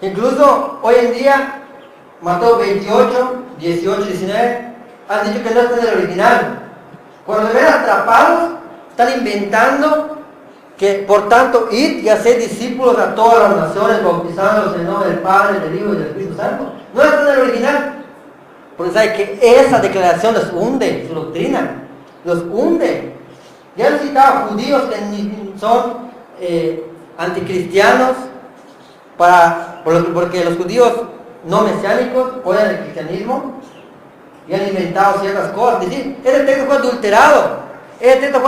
Speaker 1: Incluso hoy en día, Mateo 28, 18, 19, han dicho que no está en el original. Cuando se ven atrapados, están inventando que, por tanto, id y haced discípulos a todas las naciones, bautizándolos en el nombre del Padre, del Hijo y del Espíritu Santo. No está en el original. Porque sabe que esa declaración los hunde, su doctrina, los hunde. Ya han citado judíos que son anticristianos, porque los judíos no mesiánicos apoyan el cristianismo y han inventado ciertas cosas. Es decir, ese texto fue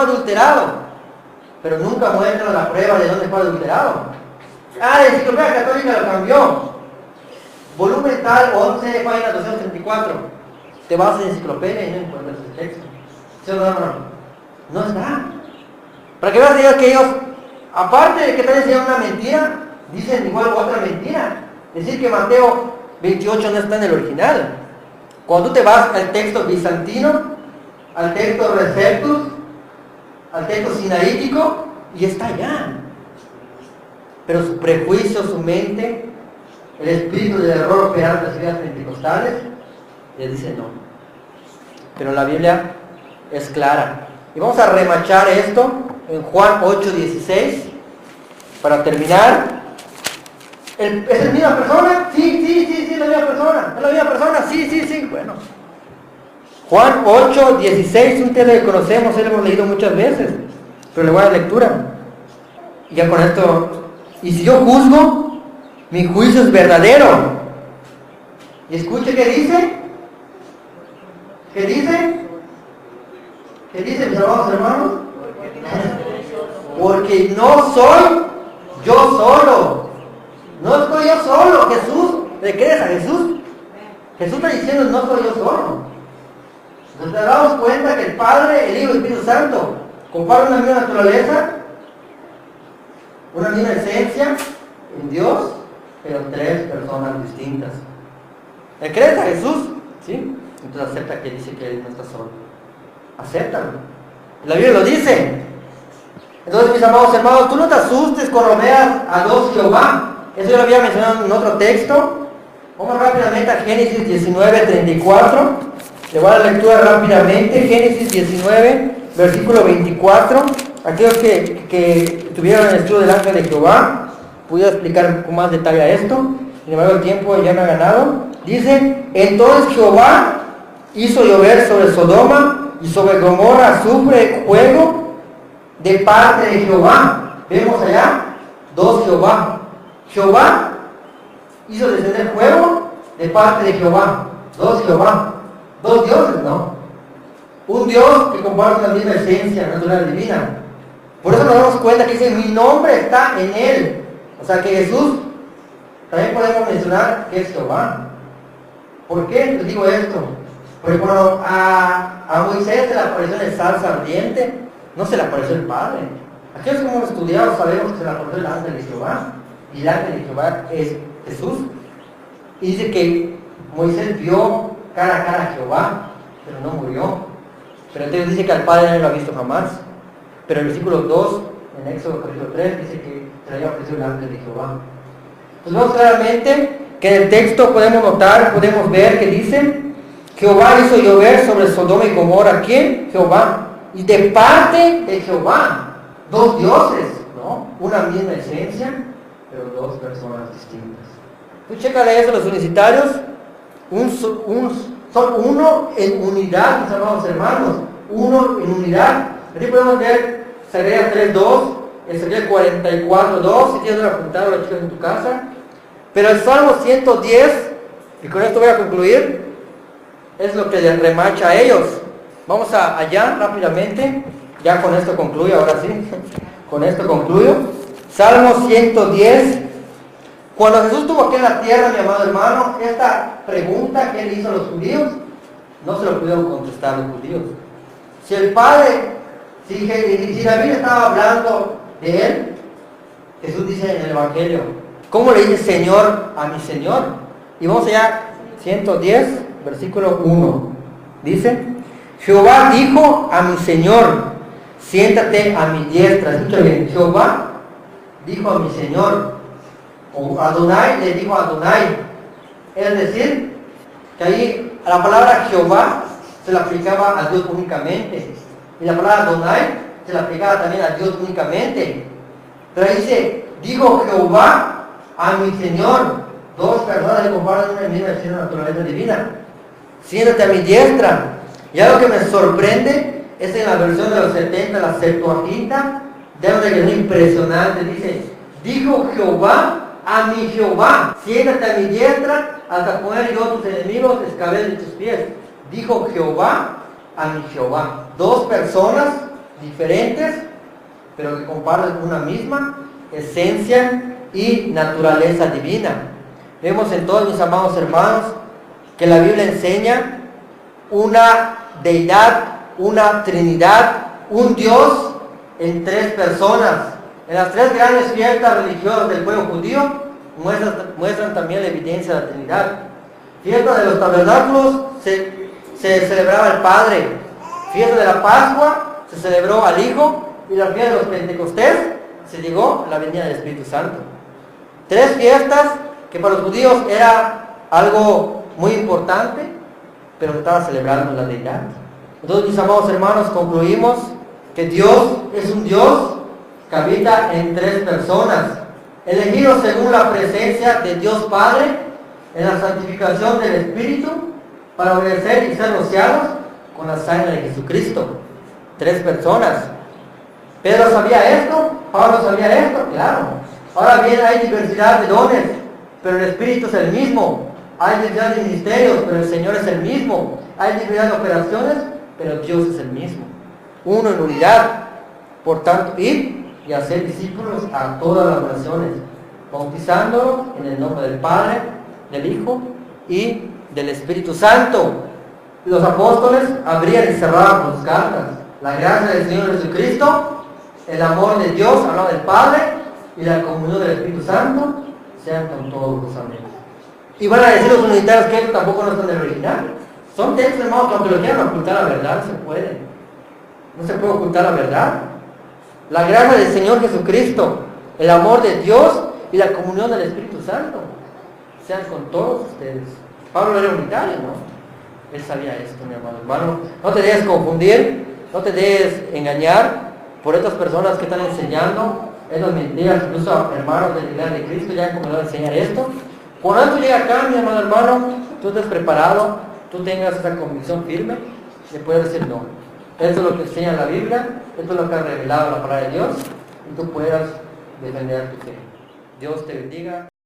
Speaker 1: adulterado, pero nunca muestran la prueba de dónde fue adulterado. La Enciclopedia Católica lo cambió. Volumen tal, 11, página 234. Te vas a la enciclopedia y no encuentras el texto. ¿Sí o no? No está. Para que veas que ellos, aparte de que están enseñando una mentira, dicen igual otra mentira. Es decir, que Mateo 28 no está en el original. Cuando tú te vas al texto bizantino, al texto Receptus, al texto sinaítico, y está allá. Pero su prejuicio, su mente, el espíritu del error operando en las ideas pentecostales, les dice no. Pero la Biblia es clara. Y vamos a remachar esto en Juan 8:16 para terminar. ¿Es la misma persona? Sí, es la misma persona. ¿Es la misma persona? Sí. Bueno. Juan 8:16, un texto que conocemos, lo hemos leído muchas veces, pero le voy a dar lectura. Y ya con esto, y si yo juzgo, mi juicio es verdadero. Y escuche qué dice. ¿Qué dice, mis amados hermanos? Porque no soy yo solo. No estoy yo solo. Jesús, ¿le crees a Jesús? Jesús está diciendo, no soy yo solo. Nos damos cuenta que el Padre, el Hijo y el Espíritu Santo comparten una misma naturaleza, una misma esencia en Dios, pero tres personas distintas. ¿Le crees a Jesús? ¿Sí? Entonces acepta que dice que Él no está solo. Acéptalo. La Biblia lo dice. Entonces, mis amados hermanos, tú no te asustes cuando veas a dos Jehová. Eso yo lo había mencionado en otro texto. Vamos rápidamente a Génesis 19:34. Le voy a dar lectura rápidamente. Génesis 19, versículo 24. Aquellos que tuvieron el estudio del ángel de Jehová, pude explicar con más detalle a esto. Sin embargo, el tiempo ya me ha ganado. Dice, entonces Jehová hizo llover sobre Sodoma y sobre Gomorra azufre, fuego de parte de Jehová. Vemos allá dos Jehová. Jehová hizo descender fuego de parte de Jehová. Dos Jehová. Dos dioses, ¿no? Un Dios que comparte la misma esencia natural divina. Por eso nos damos cuenta que dice, mi nombre está en él. O O sea que Jesús, también podemos mencionar que es Jehová. ¿Por qué les digo esto? Porque cuando a Moisés se le apareció en el zarza ardiente, no se le apareció el Padre. Aquellos que hemos estudiado sabemos que se le apareció el ángel de Jehová. Y el ángel de Jehová es Jesús. Y dice que Moisés vio cara a cara a Jehová, pero no murió. Pero entonces dice que al Padre no lo ha visto jamás. Pero el versículo 2, en Éxodo capítulo 3, dice que se le había aparecido el ángel de Jehová. Pues vemos claramente que en el texto podemos notar, podemos ver que dice: Jehová hizo llover sobre Sodoma y Gomorra. ¿Quién? Jehová. Y de parte de Jehová, dos dioses, ¿no? Una misma esencia, pero dos personas distintas. Tú chécale eso, los unicitarios, son uno en unidad, mis amados hermanos, uno en unidad. Aquí podemos ver Zacarías 3:2, Ezequiel 44:2, si tienes una apuntada, lo chicas en tu casa. Pero el Salmo 110, y con esto voy a concluir, es lo que les remacha a ellos. Vamos allá rápidamente, ya con esto concluyo, ahora sí, con esto concluyo. Salmo 110. Cuando Jesús estuvo aquí en la tierra, mi amado hermano, esta pregunta que él hizo a los judíos, no se lo pudieron contestar los judíos. Si el Padre, si David estaba hablando de él, Jesús dice en el Evangelio, ¿cómo le dice Señor a mi Señor? Y vamos allá, 110, versículo 1. Dice: Jehová dijo a mi Señor, siéntate a mi diestra. Escucha bien, Jehová dijo a mi Señor, o Adonai le dijo a Adonai. Es decir, que ahí a la palabra Jehová se la aplicaba a Dios únicamente. Y la palabra Adonai se la aplicaba también a Dios únicamente. Pero ahí dice, dijo Jehová a mi Señor. Dos personas que comparten una misma naturaleza divina. Siéntate a mi diestra. Y algo que me sorprende es en la versión de los 70, la Septuaginta, de una que es impresionante. Dice, dijo Jehová a mi Jehová, siéntate a mi diestra hasta poner yo a tus enemigos escabel de tus pies. Dijo Jehová a mi Jehová. Dos personas diferentes, pero que comparten una misma esencia y naturaleza divina. Vemos en todos, mis amados hermanos, que la Biblia enseña una deidad, una trinidad, un Dios en tres personas. En las tres grandes fiestas religiosas del pueblo judío muestran también la evidencia de la Trinidad. Fiesta de los tabernáculos se celebraba el Padre. Fiesta de la Pascua se celebró al Hijo. Y la fiesta de los Pentecostés se llegó a la venida del Espíritu Santo. Tres fiestas que para los judíos era algo muy importante, pero que estaba celebrando la deidad. Entonces, mis amados hermanos, concluimos que Dios es un Dios que habita en tres personas, elegidos según la presencia de Dios Padre en la santificación del Espíritu para obedecer y ser rociados con la sangre de Jesucristo. Tres personas. ¿Pedro sabía esto? ¿Pablo sabía esto? Claro. Ahora bien, hay diversidad de dones, pero el Espíritu es el mismo. Hay diversidad de ministerios, pero el Señor es el mismo. Hay diversidad de operaciones, pero Dios es el mismo. Uno en unidad. Por tanto, ir y hacer discípulos a todas las naciones, bautizándolos en el nombre del Padre, del Hijo y del Espíritu Santo. Los apóstoles abrían y cerraban sus cartas. La gracia del Señor Jesucristo, el amor de Dios, hablado del Padre, y la comunión del Espíritu Santo sean con todos los amigos. Y van a decir los unitarios que esto tampoco no es en el original. Son textos, hermanos, que aunque lo quieran ocultar la verdad, no se puede. No se puede ocultar la verdad. La gracia del Señor Jesucristo, el amor de Dios y la comunión del Espíritu Santo sean con todos ustedes. Pablo era unitario, ¿no? Él sabía esto, mi amado hermano. No te dejes confundir, no te dejes engañar por estas personas que están enseñando esas mentiras, incluso hermanos de la Iglesia de Cristo ya han comenzado a enseñar esto. Cuando tú llegas acá, mi amado hermano, tú estés preparado, tú tengas esa convicción firme, le puedes decir no. Esto es lo que enseña la Biblia, esto es lo que ha revelado la palabra de Dios, y tú puedas defender tu fe. Dios te bendiga.